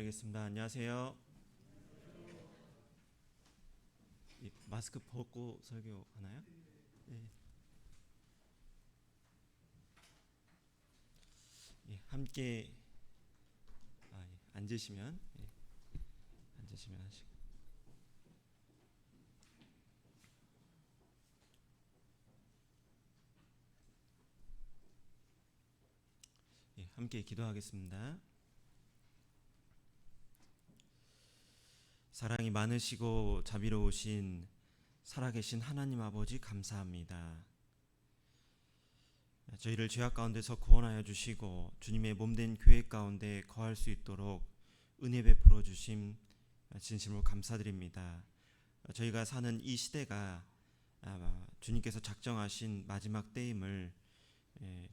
인사드리겠습니다. 안녕하세요. 마스크 벗고 설교하나요? 네. 함께 앉으시면 앉으시면 하시고 함께 기도하겠습니다. 사랑이 많으시고 자비로우신 살아계신 하나님 아버지 감사합니다. 저희를 죄악 가운데서 구원하여 주시고 주님의 몸된 교회 가운데 거할 수 있도록 은혜 베풀어 주심 진심으로 감사드립니다. 저희가 사는 이 시대가 주님께서 작정하신 마지막 때임을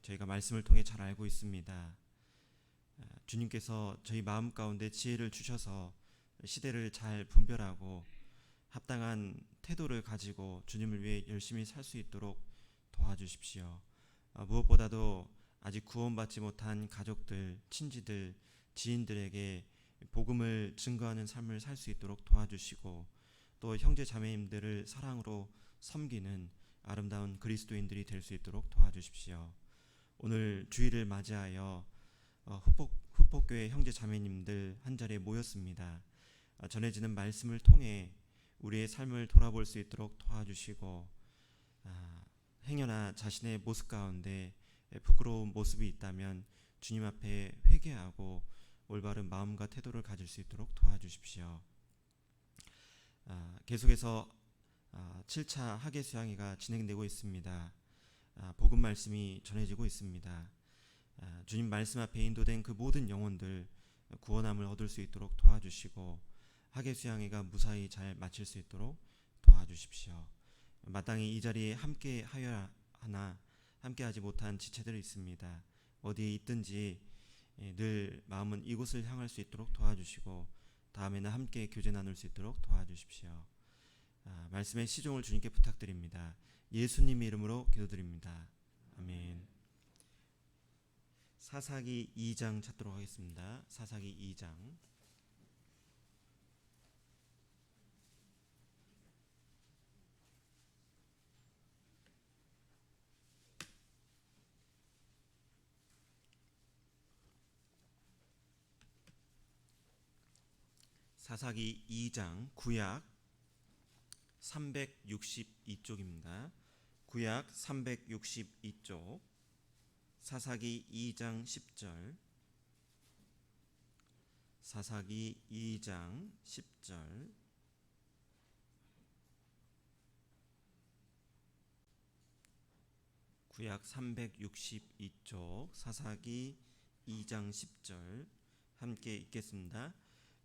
저희가 말씀을 통해 잘 알고 있습니다. 주님께서 저희 마음 가운데 지혜를 주셔서 시대를 잘 분별하고 합당한 태도를 가지고 주님을 위해 열심히 살 수 있도록 도와주십시오. 무엇보다도 아직 구원받지 못한 가족들, 친지들, 지인들에게 복음을 증거하는 삶을 살 수 있도록 도와주시고 또 형제 자매님들을 사랑으로 섬기는 아름다운 그리스도인들이 될 수 있도록 도와주십시오. 오늘 주일을 맞이하여 후폭교회 형제 자매님들 한자리에 모였습니다. 전해지는 말씀을 통해 우리의 삶을 돌아볼 수 있도록 도와주시고 행여나 자신의 모습 가운데 부끄러운 모습이 있다면 주님 앞에 회개하고 올바른 마음과 태도를 가질 수 있도록 도와주십시오. 계속해서 7차 학예 수양회가 진행되고 있습니다. 복음 말씀이 전해지고 있습니다. 주님 말씀 앞에 인도된 그 모든 영혼들 구원함을 얻을 수 있도록 도와주시고 학예 수양회가 무사히 잘 마칠 수 있도록 도와주십시오. 마땅히 이 자리에 함께 하여야 하나 함께하지 못한 지체들이 있습니다. 어디에 있든지 늘 마음은 이곳을 향할 수 있도록 도와주시고 다음에는 함께 교제 나눌 수 있도록 도와주십시오. 말씀의 시종을 주님께 부탁드립니다. 예수님 이름으로 기도드립니다. 아멘. 사사기 2장 찾도록 하겠습니다. 사사기 2장 사사기 2장 구약 362쪽입니다. 구약 362쪽 사사기 2장 10절 사사기 2장 10절 구약 362쪽 사사기 2장 10절 함께 읽겠습니다.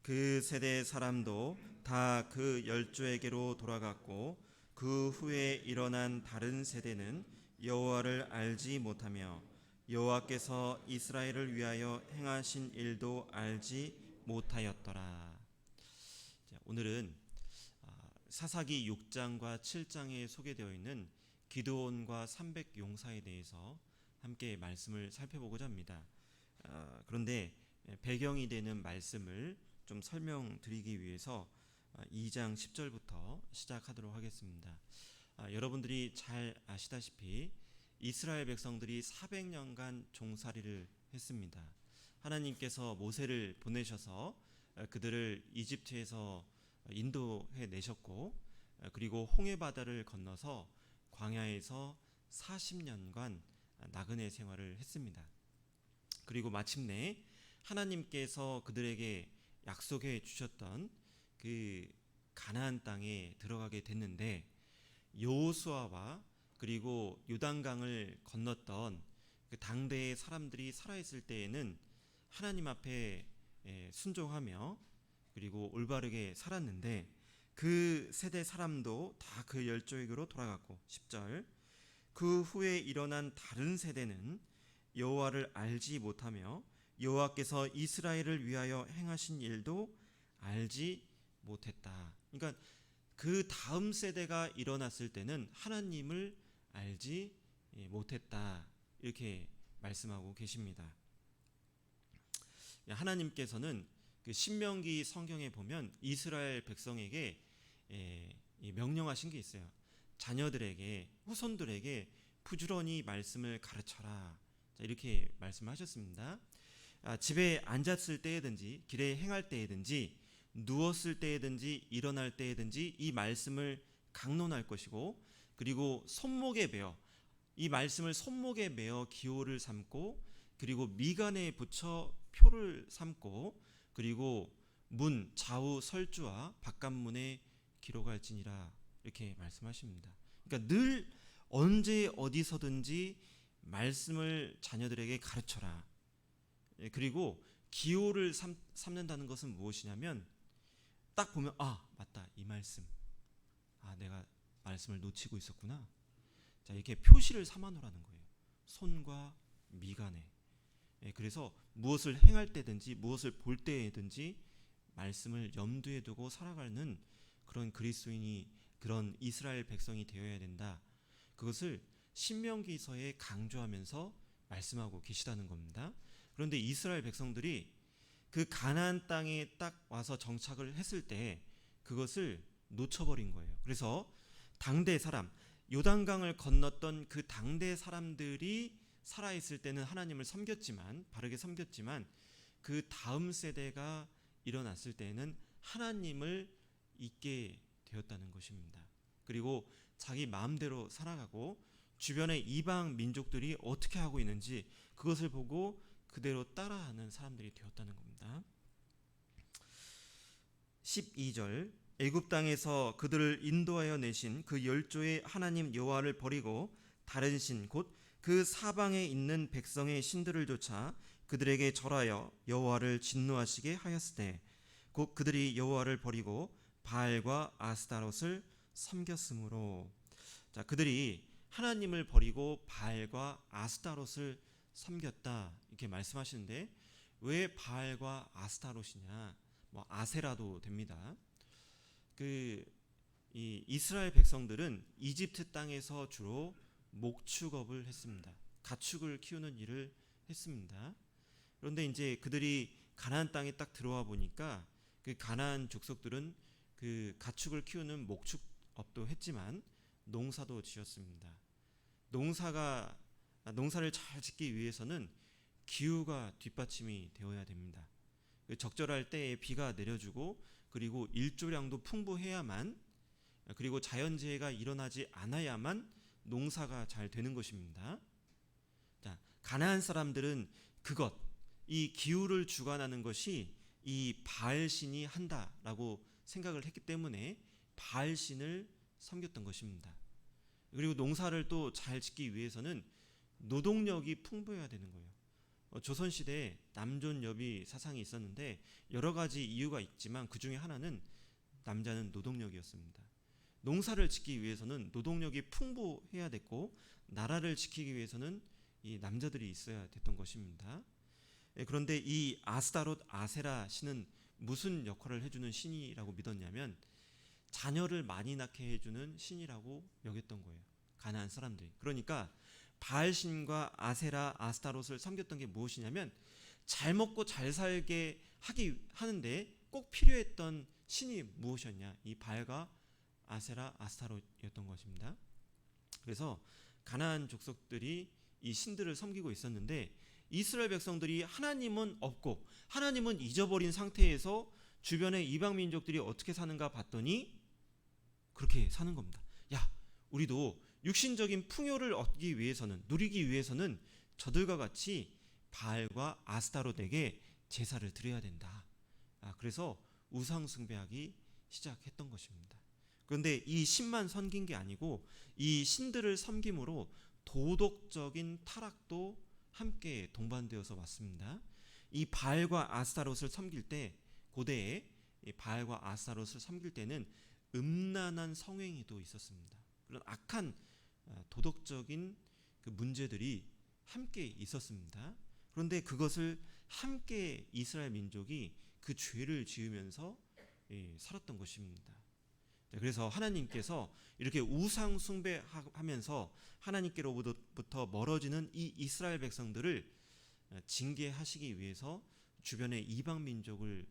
그 세대 사람도 다 그 열조에게로 돌아갔고 그 후에 일어난 다른 세대는 여호와를 알지 못하며 여호와께서 이스라엘을 위하여 행하신 일도 알지 못하였더라. 오늘은 사사기 6장과 7장에 소개되어 있는 기드온과 300용사에 대해서 함께 말씀을 살펴보고자 합니다. 그런데 배경이 되는 말씀을 좀 설명드리기 위해서 2장 10절부터 시작하도록 하겠습니다. 여러분들이 잘 아시다시피 이스라엘 백성들이 400년간 종살이를 했습니다. 하나님께서 모세를 보내셔서 그들을 이집트에서 인도해 내셨고 그리고 홍해 바다를 건너서 광야에서 40년간 나그네 생활을 했습니다. 그리고 마침내 하나님께서 그들에게 약속해 주셨던 그 가나안 땅에 들어가게 됐는데 여호수아와 그리고 요단강을 건넜던 그 당대의 사람들이 살아있을 때에는 하나님 앞에 순종하며 그리고 올바르게 살았는데 그 세대 사람도 다 그 열조에게로 돌아갔고 10절 그 후에 일어난 다른 세대는 여호와를 알지 못하며 여호와께서 이스라엘을 위하여 행하신 일도 알지 못했다. 그러니까 그 다음 세대가 일어났을 때는 하나님을 알지 못했다. 이렇게 말씀하고 계십니다. 하나님께서는 그 신명기 성경에 보면 이스라엘 백성에게 이 명령하신 게 있어요. 자녀들에게, 후손들에게 부지런히 말씀을 가르쳐라. 자, 이렇게 말씀하셨습니다. 집에 앉았을 때에든지 길에 행할 때에든지 누웠을 때에든지 일어날 때에든지 이 말씀을 강론할 것이고, 그리고 손목에 베어, 이 말씀을 손목에 메어 기호를 삼고, 그리고 미간에 붙여 표를 삼고, 그리고 문 좌우 설주와 바깥문에 기록할지니라, 이렇게 말씀하십니다. 그러니까 늘 언제 어디서든지 말씀을 자녀들에게 가르쳐라. 그리고 기호를 삼는다는 것은 무엇이냐면, 딱 보면 맞다, 이 말씀, 내가 말씀을 놓치고 있었구나. 자, 이렇게 표시를 삼아놓으라는 거예요. 손과 미간에. 그래서 무엇을 행할 때든지 무엇을 볼 때든지 말씀을 염두에 두고 살아가는 그런 그리스도인이, 그런 이스라엘 백성이 되어야 된다. 그것을 신명기서에 강조하면서 말씀하고 계시다는 겁니다. 그런데 이스라엘 백성들이 그 가나안 땅에 딱 와서 정착을 했을 때 그것을 놓쳐버린 거예요. 그래서 당대 사람, 요단강을 건넜던 그 당대 사람들이 살아있을 때는 하나님을 섬겼지만, 바르게 섬겼지만, 그 다음 세대가 일어났을 때는 하나님을 잊게 되었다는 것입니다. 그리고 자기 마음대로 살아가고 주변의 이방 민족들이 어떻게 하고 있는지 그것을 보고 그대로 따라하는 사람들이 되었다는 겁니다. 12절, 애굽 땅에서 그들을 인도하여 내신 그 열조의 하나님 여호와를 버리고 다른 신 곧 그 사방에 있는 백성의 신들을 쫓아 그들에게 절하여 여호와를 진노하시게 하였으되, 곧 그들이 여호와를 버리고 바알과 아스타롯을 섬겼으므로. 자, 그들이 하나님을 버리고 바알과 아스타롯을 섬겼다, 이렇게 말씀하시는데, 왜 바알과 아스타롯이냐? 아세라도 됩니다. 이 이스라엘 백성들은 이집트 땅에서 주로 목축업을 했습니다. 가축을 키우는 일을 했습니다. 그런데 이제 그들이 가나안 땅에 딱 들어와 보니까 그 가나안 족속들은 그 가축을 키우는 목축업도 했지만 농사도 지었습니다. 농사를 잘 짓기 위해서는 기후가 뒷받침이 되어야 됩니다. 적절할 때에 비가 내려주고, 그리고 일조량도 풍부해야만, 그리고 자연재해가 일어나지 않아야만 농사가 잘 되는 것입니다. 자, 가나안 사람들은 이 기후를 주관하는 것이 이 바알신이 한다라고 생각을 했기 때문에 바알신을 섬겼던 것입니다. 그리고 농사를 또 잘 짓기 위해서는 노동력이 풍부해야 되는 거예요. 조선시대에 남존여비 사상이 있었는데 여러 가지 이유가 있지만 그 중에 하나는 남자는 노동력이었습니다. 농사를 짓기 위해서는 노동력이 풍부해야 됐고, 나라를 지키기 위해서는 이 남자들이 있어야 됐던 것입니다. 그런데 이 아스타롯, 아세라 신은 무슨 역할을 해주는 신이라고 믿었냐면, 자녀를 많이 낳게 해주는 신이라고 여겼던 거예요, 가나안 사람들이. 그러니까 바알신과 아세라, 아스타롯을 섬겼던 게 무엇이냐면, 잘 먹고 잘 살게 하는데 꼭 필요했던 신이 무엇이었냐? 이 바알과 아세라, 아스타롯이었던 것입니다. 그래서 가나안 족속들이 이 신들을 섬기고 있었는데, 이스라엘 백성들이 하나님은 없고 하나님은 잊어버린 상태에서 주변의 이방 민족들이 어떻게 사는가 봤더니 그렇게 사는 겁니다. 우리도 육신적인 풍요를 얻기 위해서는, 누리기 위해서는 저들과 같이 바알과 아스타롯에게 제사를 드려야 된다. 그래서 우상 숭배하기 시작했던 것입니다. 그런데 이 신만 섬긴 게 아니고 이 신들을 섬김으로 도덕적인 타락도 함께 동반되어서 왔습니다. 이 바알과 아스타롯을 섬길 때, 고대에 이 바알과 아스타롯을 섬길 때는 음란한 성행위도 있었습니다. 그런 악한 도덕적인 그 문제들이 함께 있었습니다. 그런데 그것을 함께 이스라엘 민족이 그 죄를 지으면서 살았던 것입니다. 그래서 하나님께서 이렇게 우상 숭배하면서 하나님께로부터 멀어지는 이 이스라엘 백성들을 징계하시기 위해서 주변의 이방 민족을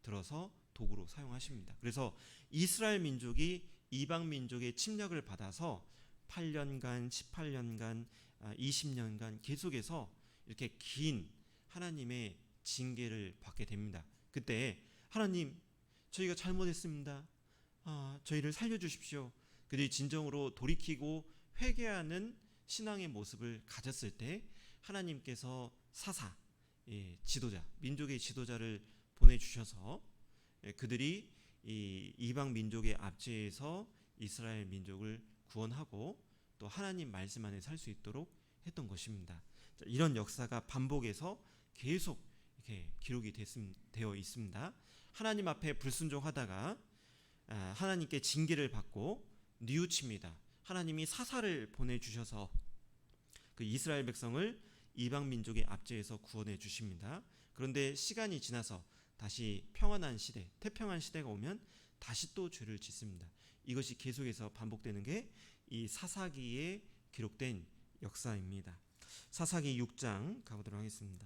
들어서 도구로 사용하십니다. 그래서 이스라엘 민족이 이방 민족의 침략을 받아서 8년간, 18년간, 20년간 계속해서 이렇게 긴 하나님의 징계를 받게 됩니다. 그때 하나님, 저희가 잘못했습니다. 저희를 살려주십시오. 그들이 진정으로 돌이키고 회개하는 신앙의 모습을 가졌을 때 하나님께서 사사, 지도자, 민족의 지도자를 보내주셔서 그들이 이 이방 민족의 압제에서 이스라엘 민족을 구원하고 또 하나님 말씀 안에 살 수 있도록 했던 것입니다. 이런 역사가 반복해서 계속 이렇게 기록이 되어 있습니다. 하나님 앞에 불순종하다가 하나님께 징계를 받고 뉘우칩니다. 하나님이 사사를 보내주셔서 그 이스라엘 백성을 이방 민족의 압제에서 구원해 주십니다. 그런데 시간이 지나서 다시 평안한 시대, 태평한 시대가 오면 다시 또 죄를 짓습니다. 이것이 계속해서 반복되는 게 이 사사기에 기록된 역사입니다. 사사기 6장 가보도록 하겠습니다.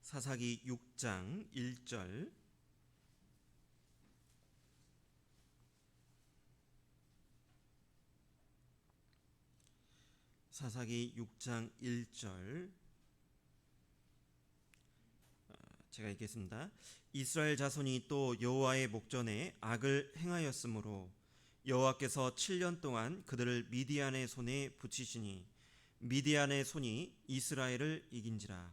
사사기 6장 1절, 사사기 6장 1절 제가 읽겠습니다. 이스라엘 자손이 또 여호와의 목전에 악을 행하였으므로 여호와께서 7년 동안 그들을 미디안의 손에 붙이시니 미디안의 손이 이스라엘을 이긴지라.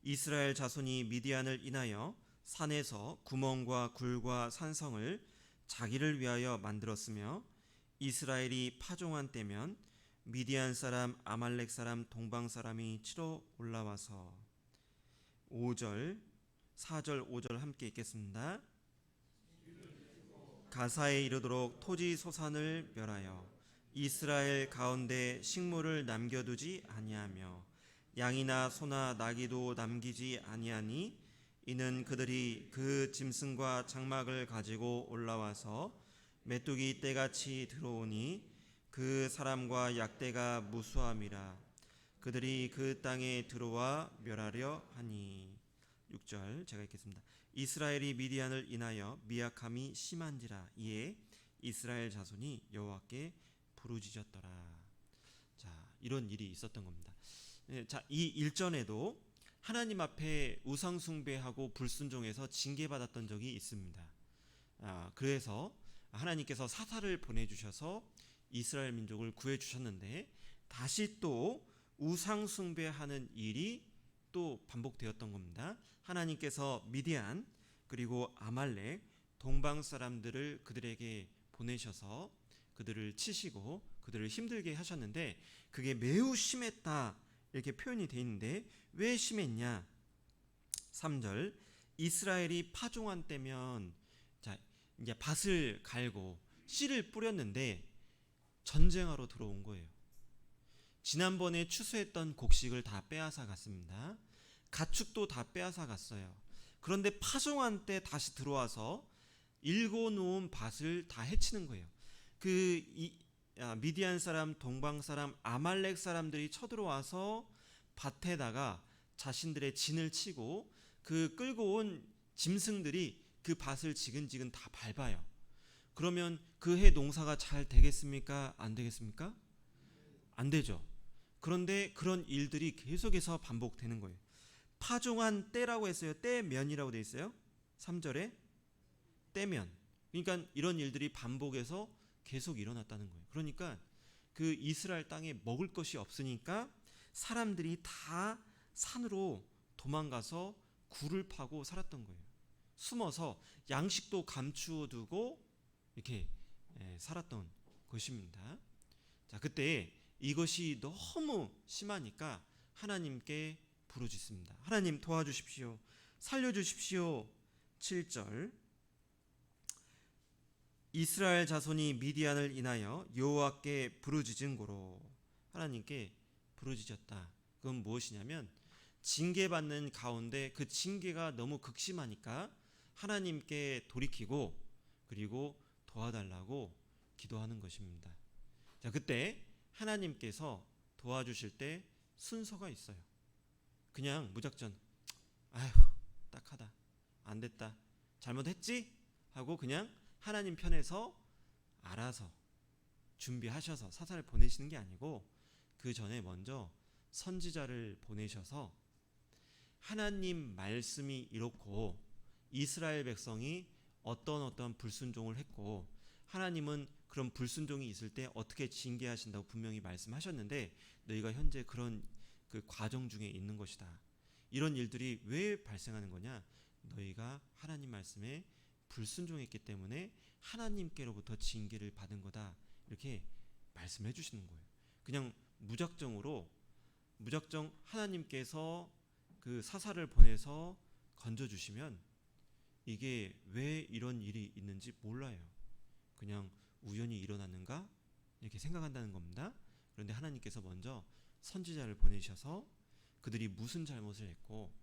이스라엘 자손이 미디안을 인하여 산에서 구멍과 굴과 산성을 자기를 위하여 만들었으며 이스라엘이 파종한 때면 미디안 사람, 아말렉 사람, 동방 사람이 치러 올라와서 5절, 4절, 5절 함께 읽겠습니다. 가사에 이르도록 토지 소산을 멸하여 이스라엘 가운데 식물을 남겨두지 아니하며 양이나 소나 나귀도 남기지 아니하니 이는 그들이 그 짐승과 장막을 가지고 올라와서 메뚜기 떼같이 들어오니 그 사람과 약대가 무수함이라. 그들이 그 땅에 들어와 멸하려 하니. 6절 제가 읽겠습니다. 이스라엘이 미디안을 인하여 미약함이 심한지라. 이에 이스라엘 자손이 여호와께 부르짖었더라. 자, 이런 일이 있었던 겁니다. 자, 이 일전에도 하나님 앞에 우상 숭배하고 불순종해서 징계받았던 적이 있습니다. 그래서 하나님께서 사사를 보내주셔서 이스라엘 민족을 구해주셨는데 다시 또 우상 숭배하는 일이 또 반복되었던 겁니다. 하나님께서 미디안 그리고 아말렉 동방 사람들을 그들에게 보내셔서 그들을 치시고 그들을 힘들게 하셨는데 그게 매우 심했다 이렇게 표현이 되어 있는데 왜 심했냐? 3절 이스라엘이 파종한 때면 자 이제 밭을 갈고 씨를 뿌렸는데 전쟁하러 들어온 거예요. 지난번에 추수했던 곡식을 다 빼앗아 갔습니다. 가축도 다 빼앗아 갔어요. 그런데 파종한 때 다시 들어와서 일궈놓은 밭을 다 해치는 거예요. 미디안 사람, 동방 사람, 아말렉 사람들이 쳐들어와서 밭에다가 자신들의 진을 치고 그 끌고 온 짐승들이 그 밭을 지근지근 다 밟아요. 그러면 그 해 농사가 잘 되겠습니까? 안 되겠습니까? 안 되죠. 그런데 그런 일들이 계속해서 반복되는 거예요. 파종한 때라고 했어요. 때면이라고 되어 있어요. 3절에 때면. 그러니까 이런 일들이 반복해서 계속 일어났다는 거예요. 그러니까 그 이스라엘 땅에 먹을 것이 없으니까 사람들이 다 산으로 도망가서 굴을 파고 살았던 거예요. 숨어서 양식도 감추어 두고 이렇게 살았던 것입니다. 자, 그때 이것이 너무 심하니까 하나님께 부르짖습니다. 하나님 도와주십시오. 살려주십시오. 7절 이스라엘 자손이 미디안을 인하여 여호와께 부르짖은 고로 하나님께 부르짖었다. 그건 무엇이냐면 징계받는 가운데 그 징계가 너무 극심하니까 하나님께 돌이키고 그리고 도와달라고 기도하는 것입니다. 자, 그때 하나님께서 도와주실 때 순서가 있어요. 그냥 무작정 아휴 딱하다 안 됐다 잘못했지 하고 그냥 하나님 편에서 알아서 준비하셔서 사사를 보내시는 게 아니고 그 전에 먼저 선지자를 보내셔서 하나님 말씀이 이렇고 이스라엘 백성이 어떤 불순종을 했고 하나님은 그런 불순종이 있을 때 어떻게 징계하신다고 분명히 말씀하셨는데 너희가 현재 그런 그 과정 중에 있는 것이다. 이런 일들이 왜 발생하는 거냐? 너희가 하나님 말씀에 불순종했기 때문에 하나님께로부터 징계를 받은 거다. 이렇게 말씀해 주시는 거예요. 그냥 무작정 하나님께서 그 사사를 보내서 건져주시면 이게 왜 이런 일이 있는지 몰라요. 그냥 우연히 일어났는가 이렇게 생각한다는 겁니다. 그런데 하나님께서 먼저 선지자를 보내셔서 그들이 무슨 잘못을 했고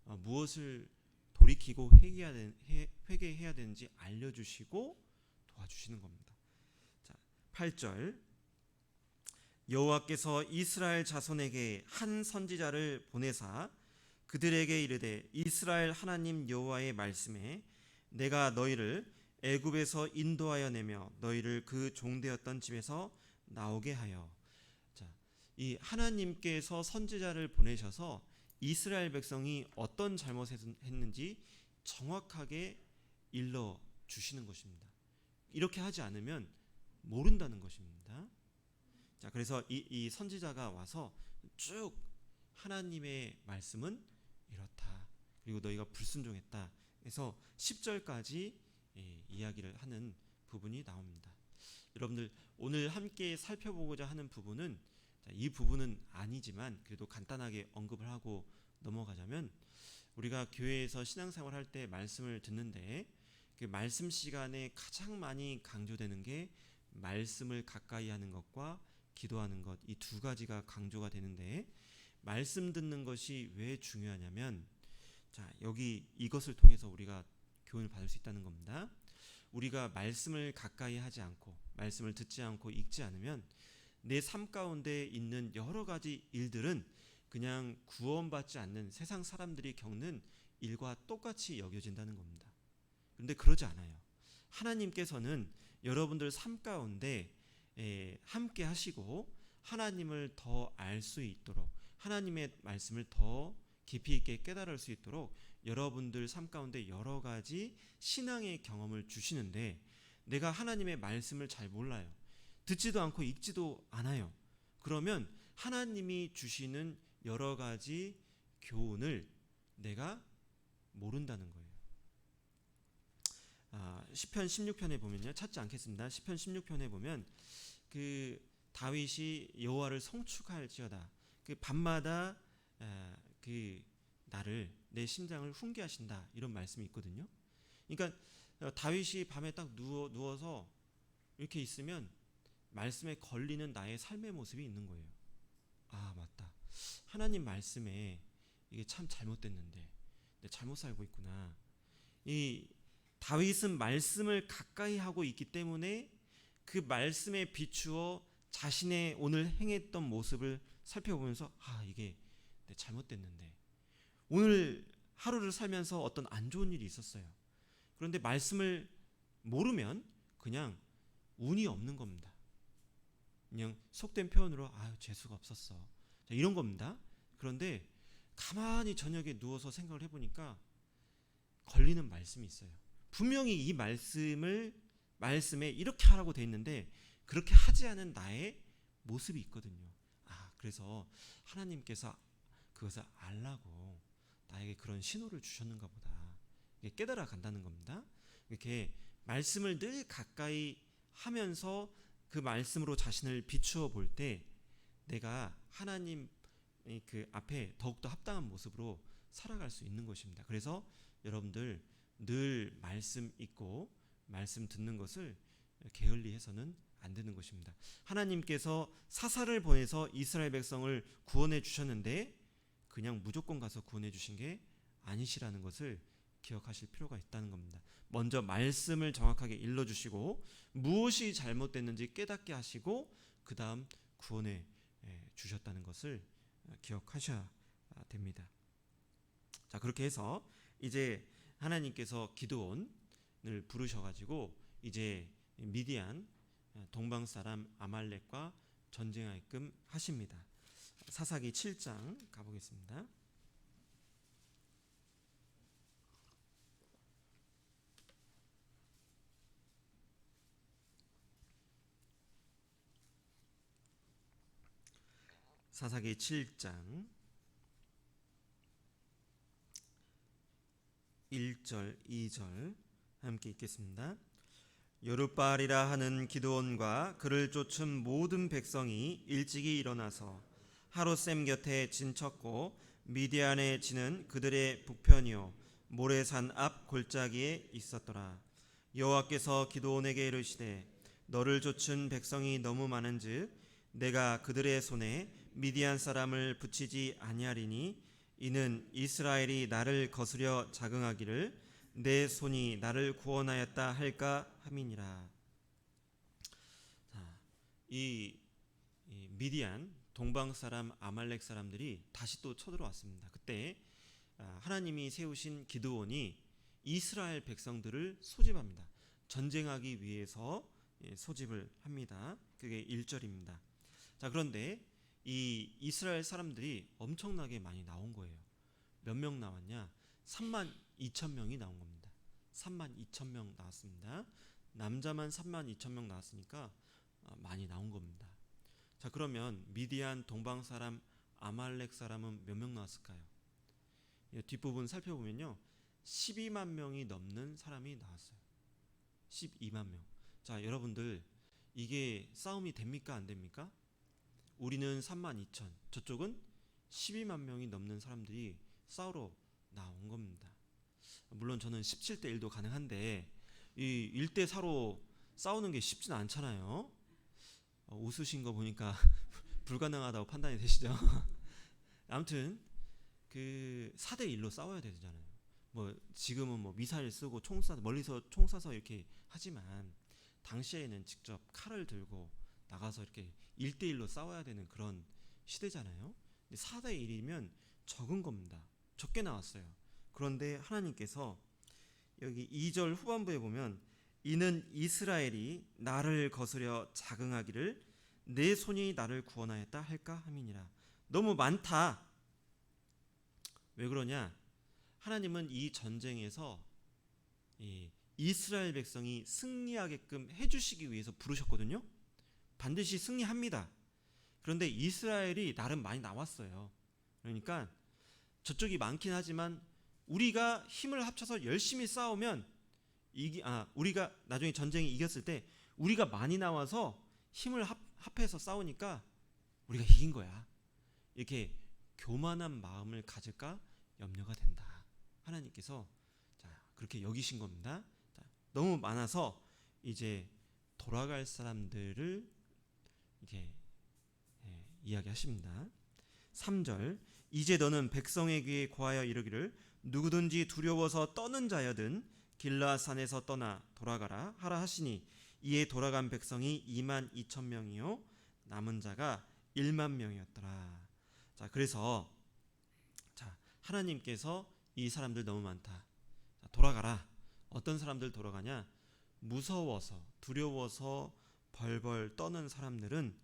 무엇을 돌이키고 회개해야 되는지 알려주시고 도와주시는 겁니다. 자, 8절 여호와께서 이스라엘 자손에게 한 선지자를 보내사 그들에게 이르되 이스라엘 하나님 여호와의 말씀에 내가 너희를 애굽에서 인도하여 내며 너희를 그 종되었던 집에서 나오게 하여. 자, 이 하나님께서 선지자를 보내셔서 이스라엘 백성이 어떤 잘못을 했는지 정확하게 일러 주시는 것입니다. 이렇게 하지 않으면 모른다는 것입니다. 자, 그래서 이 선지자가 와서 쭉 하나님의 말씀은 이렇다. 그리고 너희가 불순종했다. 그래서 10절까지 이야기를 하는 부분이 나옵니다. 여러분들 오늘 함께 살펴보고자 하는 부분은 이 부분은 아니지만 그래도 간단하게 언급을 하고 넘어가자면 우리가 교회에서 신앙생활 할 때 말씀을 듣는데 그 말씀 시간에 가장 많이 강조되는 게 말씀을 가까이 하는 것과 기도하는 것, 이 두 가지가 강조가 되는데 말씀 듣는 것이 왜 중요하냐면 자, 여기 이것을 통해서 우리가 교훈을 받을 수 있다는 겁니다. 우리가 말씀을 가까이 하지 않고 말씀을 듣지 않고 읽지 않으면 내 삶 가운데 있는 여러 가지 일들은 그냥 구원받지 않는 세상 사람들이 겪는 일과 똑같이 여겨진다는 겁니다. 그런데 그러지 않아요. 하나님께서는 여러분들 삶 가운데 함께 하시고 하나님을 더 알 수 있도록 하나님의 말씀을 더 깊이 있게 깨달을 수 있도록 여러분들 삶 가운데 여러 가지 신앙의 경험을 주시는데 내가 하나님의 말씀을 잘 몰라요. 듣지도 않고 읽지도 않아요. 그러면 하나님이 주시는 여러 가지 교훈을 내가 모른다는 거예요. 시편 16편에 보면요, 찾지 않겠습니다. 시편 16편에 보면 그 다윗이 여호와를 송축할지어다. 그 밤마다 그 나를 내 심장을 훈계하신다 이런 말씀이 있거든요. 그러니까 다윗이 밤에 딱 누워서 이렇게 있으면 말씀에 걸리는 나의 삶의 모습이 있는 거예요. 아 맞다. 하나님 말씀에 이게 참 잘못됐는데 내가 잘못 살고 있구나. 이 다윗은 말씀을 가까이 하고 있기 때문에 그 말씀에 비추어 자신의 오늘 행했던 모습을 살펴보면서 아 이게 내가 잘못됐는데 오늘 하루를 살면서 어떤 안 좋은 일이 있었어요. 그런데 말씀을 모르면 그냥 운이 없는 겁니다. 그냥 속된 표현으로 아유 재수가 없었어 자, 이런 겁니다. 그런데 가만히 저녁에 누워서 생각을 해보니까 걸리는 말씀이 있어요. 분명히 이 말씀에 이렇게 하라고 돼 있는데 그렇게 하지 않은 나의 모습이 있거든요. 그래서 하나님께서 그것을 알라고 나에게 그런 신호를 주셨는가 보다. 깨달아 간다는 겁니다. 이렇게 말씀을 늘 가까이 하면서 그 말씀으로 자신을 비추어 볼 때 내가 하나님 그 앞에 더욱더 합당한 모습으로 살아갈 수 있는 것입니다. 그래서 여러분들 늘 말씀 읽고 말씀 듣는 것을 게을리 해서는 안 되는 것입니다. 하나님께서 사사를 보내서 이스라엘 백성을 구원해 주셨는데 그냥 무조건 가서 구원해 주신 게 아니시라는 것을 기억하실 필요가 있다는 겁니다. 먼저 말씀을 정확하게 일러주시고 무엇이 잘못됐는지 깨닫게 하시고 그 다음 구원해 주셨다는 것을 기억하셔야 됩니다. 자, 그렇게 해서 이제 하나님께서 기드온을 부르셔가지고 이제 미디안 동방 사람 아말렉과 전쟁하게끔 하십니다. 사사기 7장 가보겠습니다. 사사기 7장 1절 2절 함께 읽겠습니다. 여룻바알이라 하는 기드온과 그를 쫓은 모든 백성이 일찍이 일어나서 하롯셈 곁에 진쳤고 미디안에 지는 그들의 북편이요 모레산 앞 골짜기에 있었더라. 여호와께서 기드온에게 이르시되 너를 쫓은 백성이 너무 많은즉 내가 그들의 손에 미디안 사람을 붙이지 아니하리니 이는 이스라엘이 나를 거스려 자긍하기를 내 손이 나를 구원하였다 할까 함이니라. 이 미디안 동방 사람 아말렉 사람들이 다시 또 쳐들어왔습니다. 그때 하나님이 세우신 기드온이 이스라엘 백성들을 소집합니다. 전쟁하기 위해서 소집을 합니다. 그게 1절입니다. 자, 그런데 이 이스라엘 사람들이 엄청나게 많이 나온 거예요. 몇 명 나왔냐? 3만 2천 명이 나온 겁니다. 3만 2천 명 나왔습니다. 남자만 3만 2천 명 나왔으니까 많이 나온 겁니다. 자, 그러면 미디안 동방 사람 아말렉 사람은 몇 명 나왔을까요? 뒷부분 살펴보면요, 12만 명이 넘는 사람이 나왔어요. 12만 명. 자, 여러분들 이게 싸움이 됩니까 안 됩니까? 우리는 3만 2천, 저쪽은 12만 명이 넘는 사람들이 싸우러 나온 겁니다. 물론 저는 17대 1도 가능한데 이 1대 4로 싸우는 게 쉽지는 않잖아요. 웃으신 거 보니까 불가능하다고 판단이 되시죠? 아무튼 그 4대 1로 싸워야 되잖아요. 뭐 지금은 뭐 미사일 쓰고 총 쏴 멀리서 총 쏴서 이렇게 하지만 당시에는 직접 칼을 들고 나가서 이렇게 1대1로 싸워야 되는 그런 시대잖아요. 4대 1이면 적은 겁니다. 적게 나왔어요. 그런데 하나님께서 여기 2절 후반부에 보면 이는 이스라엘이 나를 거스려 자긍하기를 내 손이 나를 구원하였다 할까 함이니라. 너무 많다. 왜 그러냐? 하나님은 이 전쟁에서 이스라엘 백성이 승리하게끔 해주시기 위해서 부르셨거든요. 반드시 승리합니다. 그런데 이스라엘이 나름 많이 나왔어요. 그러니까 저쪽이 많긴 하지만 우리가 힘을 합쳐서 열심히 싸우면 우리가 나중에 전쟁이 이겼을 때 우리가 많이 나와서 힘을 합해서 싸우니까 우리가 이긴 거야. 이렇게 교만한 마음을 가질까 염려가 된다. 하나님께서 그렇게 여기신 겁니다. 너무 많아서 이제 돌아갈 사람들을 이렇게 이야기하십니다. 3절 이제 너는 백성의 귀에 고하여 이르기를 누구든지 두려워서 떠는 자여든 길라산에서 떠나 돌아가라 하라 하시니 이에 돌아간 백성이 2만 2천 명이요 남은 자가 1만 명이었더라. 자, 그래서 하나님께서 이 사람들 너무 많다. 돌아가라. 어떤 사람들 돌아가냐? 무서워서 두려워서 벌벌 떠는 사람들은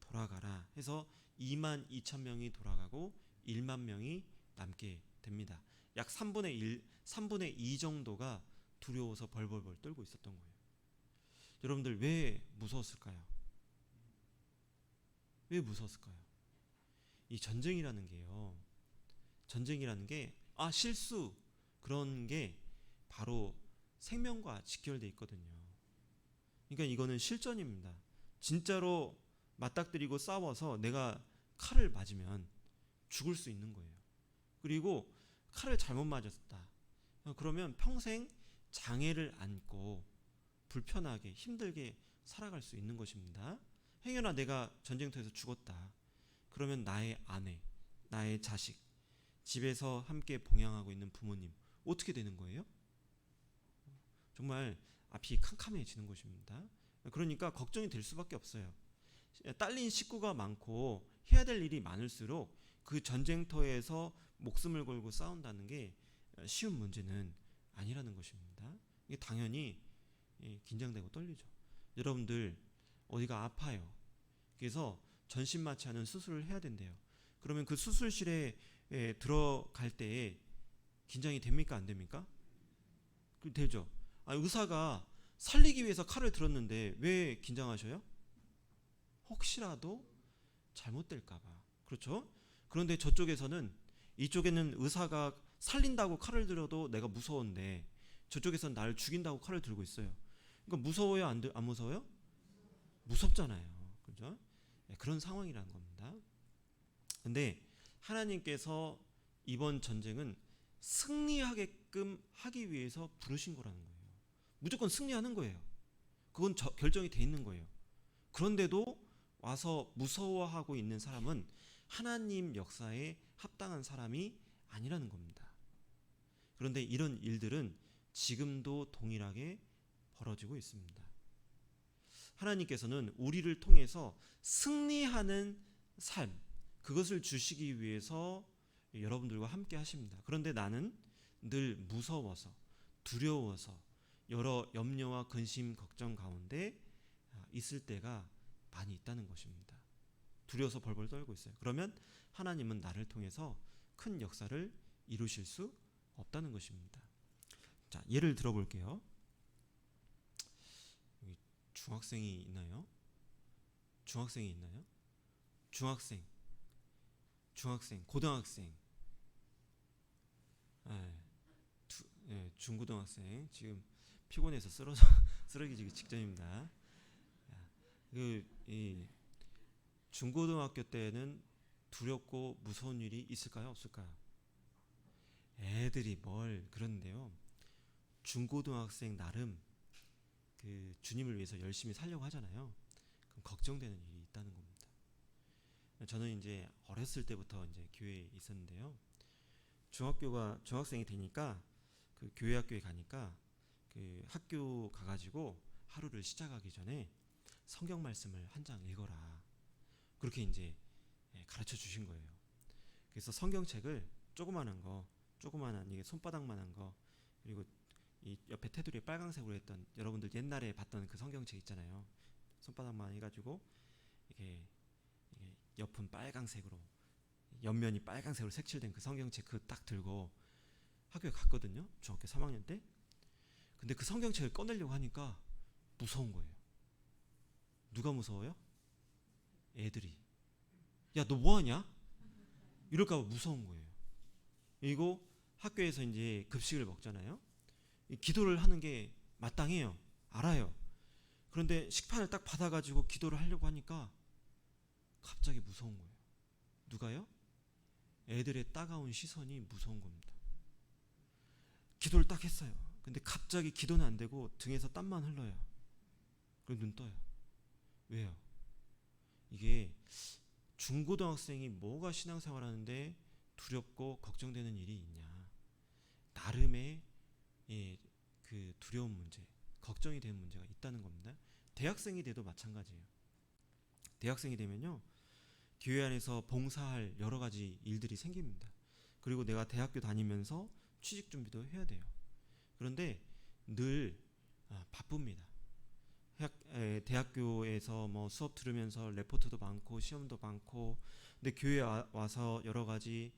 돌아가라 해서 2만 2천 명이 돌아가고 1만 명이 남게 됩니다. 약 3분의 2 정도가 두려워서 벌벌벌 떨고 있었던 거예요. 여러분들 왜 무서웠을까요? 왜 무서웠을까요? 이 전쟁이라는 게 실수 그런 게 바로 생명과 직결되어 있거든요. 그러니까 이거는 실전입니다. 진짜로 맞닥뜨리고 싸워서 내가 칼을 맞으면 죽을 수 있는 거예요. 그리고 칼을 잘못 맞았다. 그러면 평생 장애를 안고 불편하게 힘들게 살아갈 수 있는 것입니다. 행여나 내가 전쟁터에서 죽었다. 그러면 나의 아내, 나의 자식, 집에서 함께 봉양하고 있는 부모님, 어떻게 되는 거예요? 정말 앞이 캄캄해지는 것입니다. 그러니까 걱정이 될 수밖에 없어요. 딸린 식구가 많고 해야 될 일이 많을수록 그 전쟁터에서 목숨을 걸고 싸운다는 게 쉬운 문제는 아니라는 것입니다. 이게 당연히 긴장되고 떨리죠. 여러분들 어디가 아파요. 그래서 전신마취하는 수술을 해야 된대요. 그러면 그 수술실에 들어갈 때에 긴장이 됩니까? 안 됩니까? 되죠. 의사가 살리기 위해서 칼을 들었는데 왜 긴장하셔요? 혹시라도 잘못될까봐. 그렇죠? 그런데 저쪽에서는, 이쪽에는 의사가 살린다고 칼을 들어도 내가 무서운데 저쪽에서는 나를 죽인다고 칼을 들고 있어요. 그러니까 무서워요? 안 무서워요? 무섭잖아요. 그죠? 그런 상황이라는 겁니다. 근데 하나님께서 이번 전쟁은 승리하게끔 하기 위해서 부르신 거라는 거예요. 무조건 승리하는 거예요. 그건 결정이 돼 있는 거예요. 그런데도 와서 무서워하고 있는 사람은 하나님 역사에 합당한 사람이 아니라는 겁니다. 그런데 이런 일들은 지금도 동일하게 벌어지고 있습니다. 하나님께서는 우리를 통해서 승리하는 삶, 그것을 주시기 위해서 여러분들과 함께 하십니다. 그런데 나는 늘 무서워서, 두려워서, 여러 염려와 근심, 걱정 가운데 있을 때가 많이 있다는 것입니다. 두려워서 벌벌 떨고 있어요. 그러면 하나님은 나를 통해서 큰 역사를 이루실 수 없다는 것입니다. 자, 예를 들어볼게요. 여기 중학생이 있나요? 중학생이 있나요? 중학생, 고등학생, 중고등학생, 지금 피곤해서 쓰러지기 직전입니다. 이 중고등학교 때는 두렵고 무서운 일이 있을까요? 없을까요? 애들이 뭘 그러는데요. 중고등학생 나름 그 주님을 위해서 열심히 살려고 하잖아요. 그럼 걱정되는 일이 있다는 겁니다. 저는 이제 어렸을 때부터 이제 교회에 있었는데요. 중학생이 되니까 그 교회 학교에 가니까 그 학교 가가지고 하루를 시작하기 전에 성경 말씀을 한 장 읽어라. 그렇게 이제 가르쳐 주신 거예요. 그래서 성경책을 조그만한 이게 손바닥만한 거, 그리고 이 옆에 테두리에 빨강색으로 했던, 여러분들 옛날에 봤던 그 성경책 있잖아요. 손바닥만 해가지고 이게 옆은 빨강색으로, 옆면이 빨강색으로 색칠된 그 성경책 그 딱 들고 학교에 갔거든요. 중학교 3학년 때. 근데 그 성경책을 꺼내려고 하니까 무서운 거예요. 누가 무서워요? 애들이. 야, 너 뭐하냐? 이럴까봐 무서운 거예요. 그리고 학교에서 이제 급식을 먹잖아요. 기도를 하는 게 마땅해요. 알아요. 그런데 식판을 딱 받아가지고 기도를 하려고 하니까 갑자기 무서운 거예요. 누가요? 애들의 따가운 시선이 무서운 겁니다. 기도를 딱 했어요. 근데 갑자기 기도는 안 되고 등에서 땀만 흘러요. 그리고 눈 떠요. 왜요? 이게 중고등학생이 뭐가 신앙생활 하는데 두렵고 걱정되는 일이 있냐. 나름의 그 두려운 문제, 걱정이 되는 문제가 있다는 겁니다. 대학생이 돼도 마찬가지예요. 대학생이 되면요, 교회 안에서 봉사할 여러 가지 일들이 생깁니다. 그리고 내가 대학교 다니면서 취직 준비도 해야 돼요. 그런데 늘 바쁩니다. 대학교에서 뭐 수업 들으면서 레포트도 많고 시험도 많고, 근데 교회에 와서 여러 가지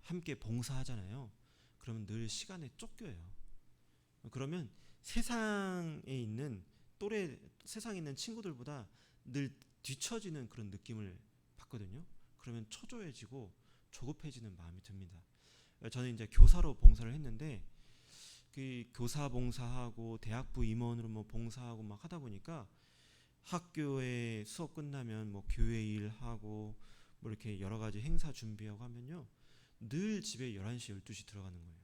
함께 봉사하잖아요. 그러면 늘 시간에 쫓겨요. 그러면 세상에 있는 친구들보다 늘 뒤처지는 그런 느낌을 받거든요. 그러면 초조해지고 조급해지는 마음이 듭니다. 저는 이제 교사로 봉사를 했는데, 그 교사 봉사하고 대학부 임원으로 뭐 봉사하고 막 하다 보니까 학교에 수업 끝나면 뭐 교회 일하고 뭐 이렇게 여러 가지 행사 준비하고 하면요, 늘 집에 11시 12시 들어가는 거예요.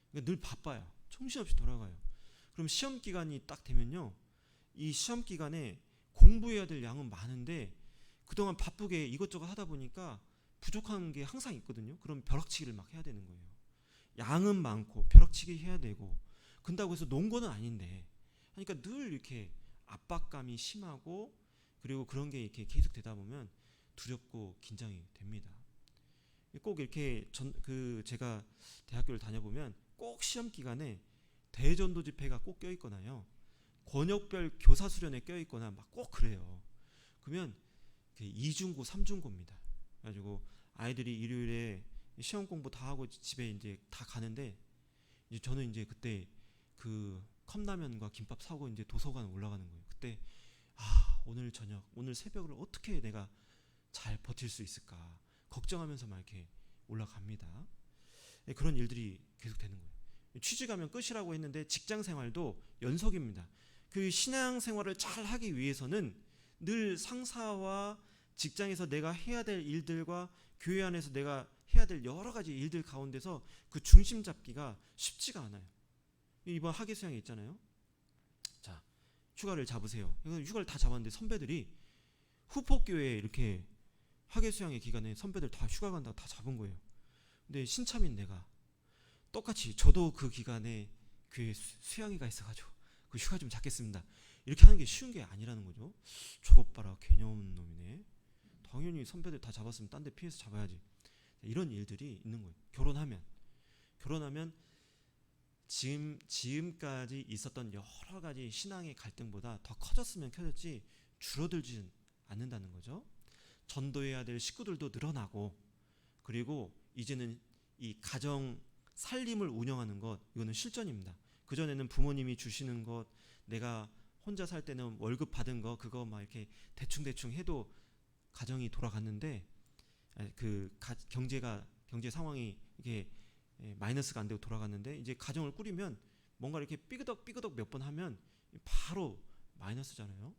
그러니까 늘 바빠요. 정신없이 돌아가요. 그럼 시험 기간이 딱 되면요, 이 시험 기간에 공부해야 될 양은 많은데 그동안 바쁘게 이것저것 하다 보니까 부족한 게 항상 있거든요. 그럼 벼락치기를 막 해야 되는 거예요. 양은 많고 벼락치기 해야 되고 근다고 해서 논 거는 아닌데 그러니까 늘 이렇게 압박감이 심하고 그리고 그런 게 이렇게 계속 되다 보면 두렵고 긴장이 됩니다. 꼭 이렇게 제가 대학교를 다녀보면 꼭 시험 기간에 대전도 집회가 꼭 껴있거나요. 권역별 교사 수련회 껴있거나 막 꼭 그래요. 그러면 2중고, 3중고입니다. 그래가지고 아이들이 일요일에 시험 공부 다 하고 집에 이제 다 가는데 이제 저는 이제 그때 그 컵라면과 김밥 사고 이제 도서관 올라가는 거예요. 그때 오늘 저녁, 오늘 새벽을 어떻게 내가 잘 버틸 수 있을까 걱정하면서 막 이렇게 올라갑니다. 그런 일들이 계속 되는 거예요. 취직하면 끝이라고 했는데 직장 생활도 연속입니다. 그 신앙 생활을 잘 하기 위해서는 늘 상사와 직장에서 내가 해야 될 일들과 교회 안에서 내가 해야 될 여러 가지 일들 가운데서 그 중심 잡기가 쉽지가 않아요. 이번 학예 수양에 있잖아요. 자, 휴가를 잡으세요. 휴가를 다 잡았는데 선배들이 후폭교회에 이렇게 학예 수양의 기간에 선배들 다 휴가 간다고 다 잡은 거예요. 근데 신참인 내가 똑같이 저도 그 기간에 교회 수양회가 있어가지고 그 휴가 좀 잡겠습니다. 이렇게 하는 게 쉬운 게 아니라는 거죠. 저것 봐라 개념 없는 놈이네. 당연히 선배들 다 잡았으면 딴 데 피해서 잡아야지. 이런 일들이 있는 거예요. 결혼하면 지금까지 있었던 여러 가지 신앙의 갈등보다 더 커졌으면 커졌지 줄어들지는 않는다는 거죠. 전도해야 될 식구들도 늘어나고 그리고 이제는 이 가정 살림을 운영하는 것 이거는 실전입니다. 그전에는 부모님이 주시는 것 내가 혼자 살 때는 월급 받은 거 그거 막 이렇게 대충 해도 가정이 돌아갔는데 경제 상황이 이게 마이너스가 안 되고 돌아갔는데 이제 가정을 꾸리면 뭔가 이렇게 삐그덕 몇 번 하면 바로 마이너스잖아요.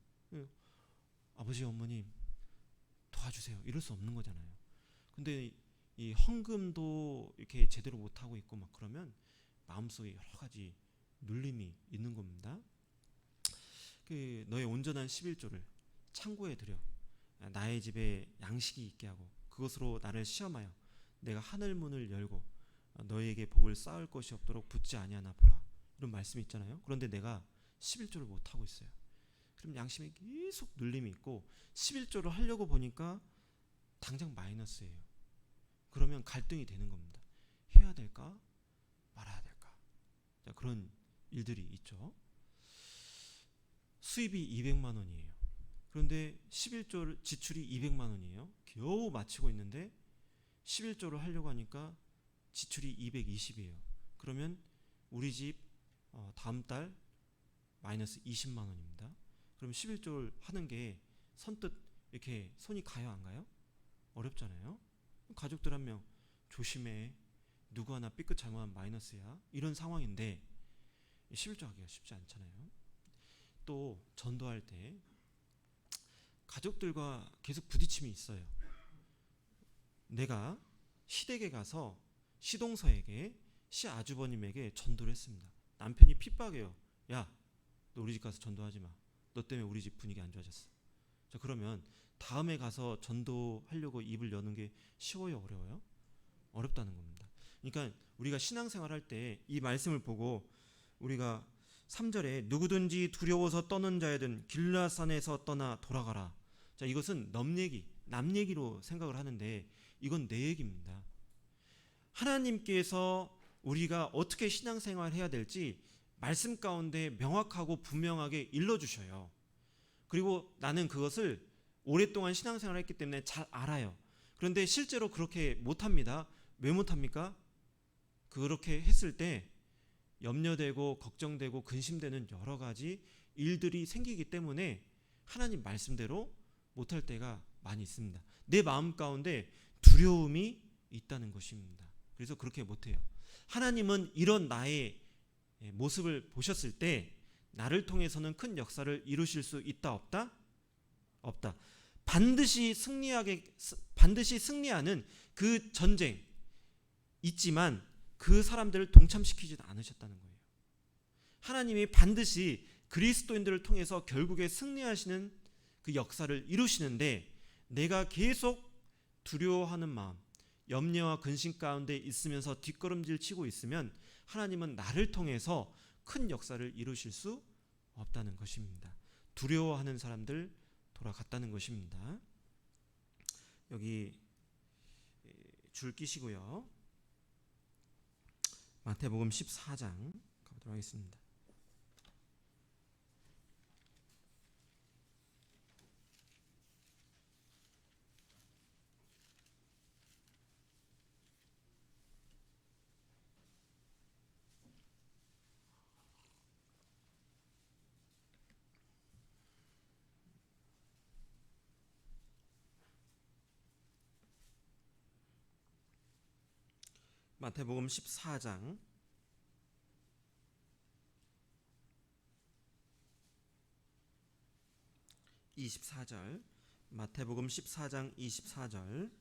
아버지 어머님 도와주세요 이럴 수 없는 거잖아요. 근데 이 헌금도 이렇게 제대로 못 하고 있고 막 그러면 마음속에 여러 가지 눌림이 있는 겁니다. 너의 온전한 11조를 창고에 들여 나의 집에 양식이 있게 하고 그것으로 나를 시험하여 내가 하늘 문을 열고 너에게 복을 쌓을 것이 없도록 붙지 아니하나 보라. 이런 말씀이 있잖아요. 그런데 내가 11조를 못 하고 있어요. 그럼 양심에 계속 눌림이 있고 11조를 하려고 보니까 당장 마이너스예요. 그러면 갈등이 되는 겁니다. 해야 될까 말아야 될까. 자, 그런 일들이 있죠. 수입이 200만 원이에요. 그런데 11조 지출이 200만 원이에요. 겨우 마치고 있는데 11조를 하려고 하니까 지출이 220이에요. 그러면 우리 집 다음 달 마이너스 20만 원입니다. 그럼 11조를 하는 게 선뜻 이렇게 손이 가요 안 가요? 어렵잖아요. 가족들 한 명 조심해. 누구 하나 삐끗 잘못하면 마이너스야. 이런 상황인데 11조 하기가 쉽지 않잖아요. 또 전도할 때 가족들과 계속 부딪힘이 있어요. 내가 시댁에 가서 시동서에게 시아주버님에게 전도를 했습니다. 남편이 핍박해요. 야, 너 우리 집 가서 전도하지 마. 너 때문에 우리 집 분위기 안 좋아졌어. 자, 그러면 다음에 가서 전도하려고 입을 여는 게 쉬워요, 어려워요? 어렵다는 겁니다. 그러니까 우리가 신앙생활 할 때 이 말씀을 보고 우리가 3절에 누구든지 두려워서 떠는 자여든 길라산에서 떠나 돌아가라. 자, 이것은 남 얘기로 생각을 하는데 이건 내 얘기입니다. 하나님께서 우리가 어떻게 신앙생활 해야 될지 말씀 가운데 명확하고 분명하게 일러주셔요. 그리고 나는 그것을 오랫동안 신앙생활을 했기 때문에 잘 알아요. 그런데 실제로 그렇게 못합니다. 왜 못합니까? 그렇게 했을 때 염려되고 걱정되고 근심되는 여러 가지 일들이 생기기 때문에 하나님 말씀대로 못할 때가 많이 있습니다. 내 마음 가운데 두려움이 있다는 것입니다. 그래서 그렇게 못해요. 하나님은 이런 나의 모습을 보셨을 때 나를 통해서는 큰 역사를 이루실 수 있다 없다? 없다. 반드시 승리하는 그 전쟁 있지만 그 사람들을 동참시키지는 않으셨다는 거예요. 하나님이 반드시 그리스도인들을 통해서 결국에 승리하시는 그 역사를 이루시는데 내가 계속 두려워하는 마음, 염려와 근심 가운데 있으면서 뒷걸음질 치고 있으면 하나님은 나를 통해서 큰 역사를 이루실 수 없다는 것입니다. 두려워하는 사람들 돌아갔다는 것입니다. 여기 줄 끼시고요. 마태복음 14장 가보도록 하겠습니다. 마태복음 14장 24절, 마태복음 14장 24절,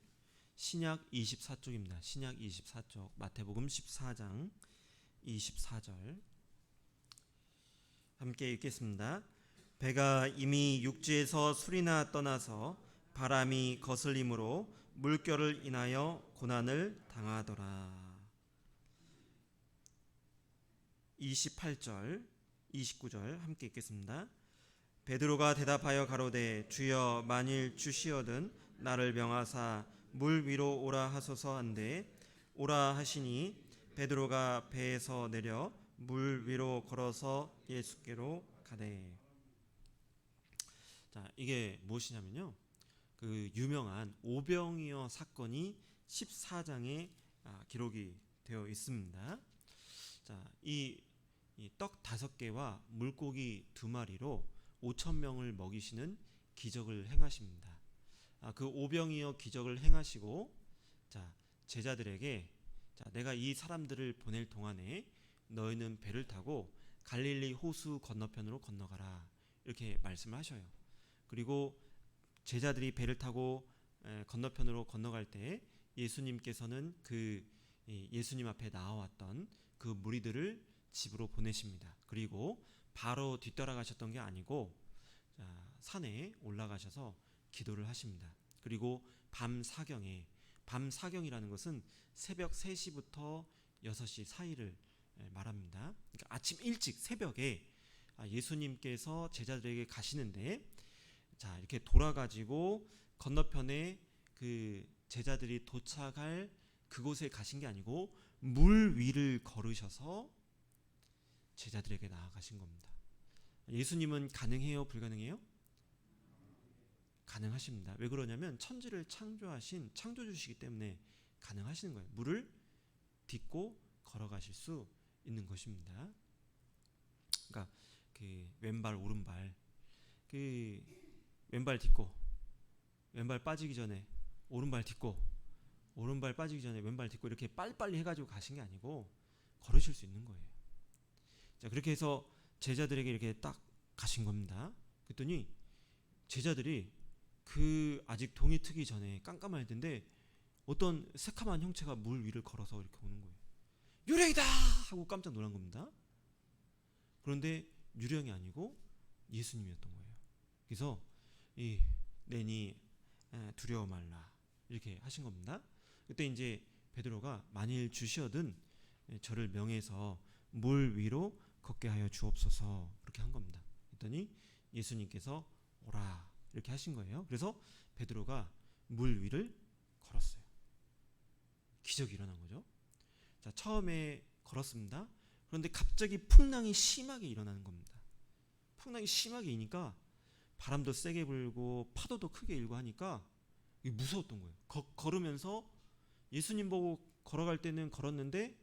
신약 24쪽입니다. 신약 24쪽, 마태복음 14장 24절 함께 읽겠습니다. 배가 이미 육지에서 수리나 떠나서 바람이 거슬림으로 물결을 인하여 고난을 당하더라. 28절, 29절 함께 읽겠습니다. 베드로가 대답하여 가로되 주여 만일 주시어든 나를 명하사 물 위로 오라 하소서 한데 오라 하시니 베드로가 배에서 내려 물 위로 걸어서 예수께로 가되. 자, 이게 무엇이냐면요, 그 유명한 오병이어 사건이 14장에 기록이 되어 있습니다. 자, 이 떡 5개와 물고기 2마리로 5천 명을 먹이시는 기적을 행하십니다. 그 오병이어 기적을 행하시고, 자, 제자들에게 자, 내가 이 사람들을 보낼 동안에 너희는 배를 타고 갈릴리 호수 건너편으로 건너가라, 이렇게 말씀을 하셔요. 그리고 제자들이 배를 타고 건너편으로 건너갈 때 예수님께서는 그 예수님 앞에 나와왔던 그 무리들을 집으로 보내십니다. 그리고 바로 뒤따라가셨던 게 아니고 산에 올라가셔서 기도를 하십니다. 그리고 밤 사경이라는 것은 새벽 3시부터 6시 사이를 말합니다. 그러니까 아침 일찍 새벽에 예수님께서 제자들에게 가시는데, 자, 이렇게 돌아가지고 건너편에 그 제자들이 도착할 그곳에 가신 게 아니고 물 위를 걸으셔서 제자들에게 나아가신 겁니다. 예수님은 가능해요, 불가능해요? 가능하십니다. 왜 그러냐면 천지를 창조하신 창조주시기 때문에 가능하시는 거예요. 물을 딛고 걸어가실 수 있는 것입니다. 그러니까 그 왼발 오른발, 그 왼발 딛고 왼발 빠지기 전에 오른발 딛고 오른발 빠지기 전에 왼발 딛고 이렇게 빨리빨리 해가지고 가신 게 아니고 걸으실 수 있는 거예요. 자, 그렇게 해서 제자들에게 이렇게 딱 가신 겁니다. 그랬더니 제자들이 그 아직 동이 트기 전에 깜깜할 텐데 어떤 새카만 형체가 물 위를 걸어서 이렇게 오는 거예요. 유령이다 하고 깜짝 놀란 겁니다. 그런데 유령이 아니고 예수님이었던 거예요. 그래서 내니 두려워 말라, 이렇게 하신 겁니다. 그때 이제 베드로가 만일 주시어든 저를 명해서 물 위로 걷게 하여 주옵소서, 그렇게 한 겁니다. 그랬더니 예수님께서 오라, 이렇게 하신 거예요. 그래서 베드로가 물 위를 걸었어요. 기적이 일어난 거죠. 자, 처음에 걸었습니다. 그런데 갑자기 풍랑이 심하게 일어나는 겁니다. 풍랑이 심하게 이니까 바람도 세게 불고 파도도 크게 일고 하니까 무서웠던 거예요. 걸으면서 예수님 보고 걸어갈 때는 걸었는데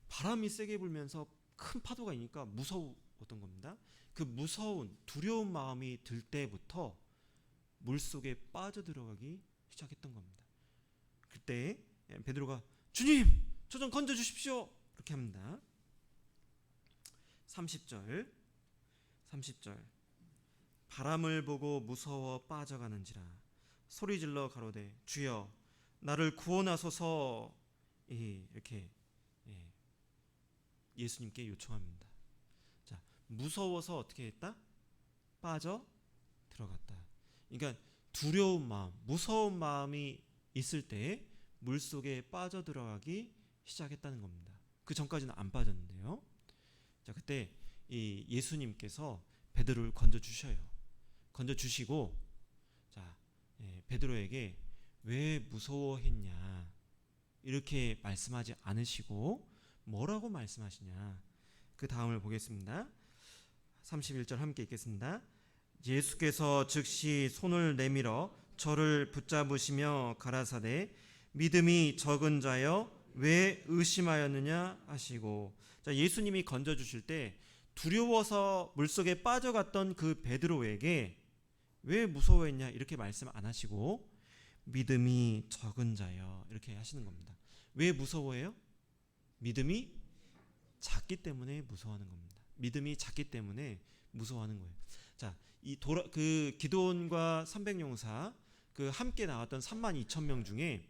바람이 세게 불면서 큰 파도가 이니까 무서웠던 겁니다. 그 무서운 두려운 마음이 들 때부터 물속에 빠져들어가기 시작했던 겁니다. 그때 베드로가 주님, 저 좀 건져 주십시오, 이렇게 합니다. 30절 바람을 보고 무서워 빠져가는지라 소리질러 가로되 주여 나를 구원하소서, 이렇게 예수님께 요청합니다. 자, 무서워서 어떻게 했다? 빠져 들어갔다. 그러니까 두려운 마음, 무서운 마음이 있을 때 물속에 빠져들어가기 시작했다는 겁니다. 그 전까지는 안 빠졌는데요. 자, 그때 이 예수님께서 베드로를 건져 주셔요. 건져 주시고, 자, 베드로에게 왜 무서워했냐 이렇게 말씀하지 않으시고 뭐라고 말씀하시냐. 그 다음을 보겠습니다. 31절 함께 읽겠습니다. 예수께서 즉시 손을 내밀어 저를 붙잡으시며 가라사대 믿음이 적은 자여 왜 의심하였느냐 하시고. 자, 예수님이 건져 주실 때 두려워서 물속에 빠져갔던 그 베드로에게 왜 무서워했냐 이렇게 말씀 안 하시고 믿음이 적은 자여 이렇게 하시는 겁니다. 왜 무서워해요? 믿음이 작기 때문에 무서워하는 겁니다. 믿음이 작기 때문에 무서워하는 거예요. 자, 그 기드온과 300용사 그 함께 나왔던 32,000명 중에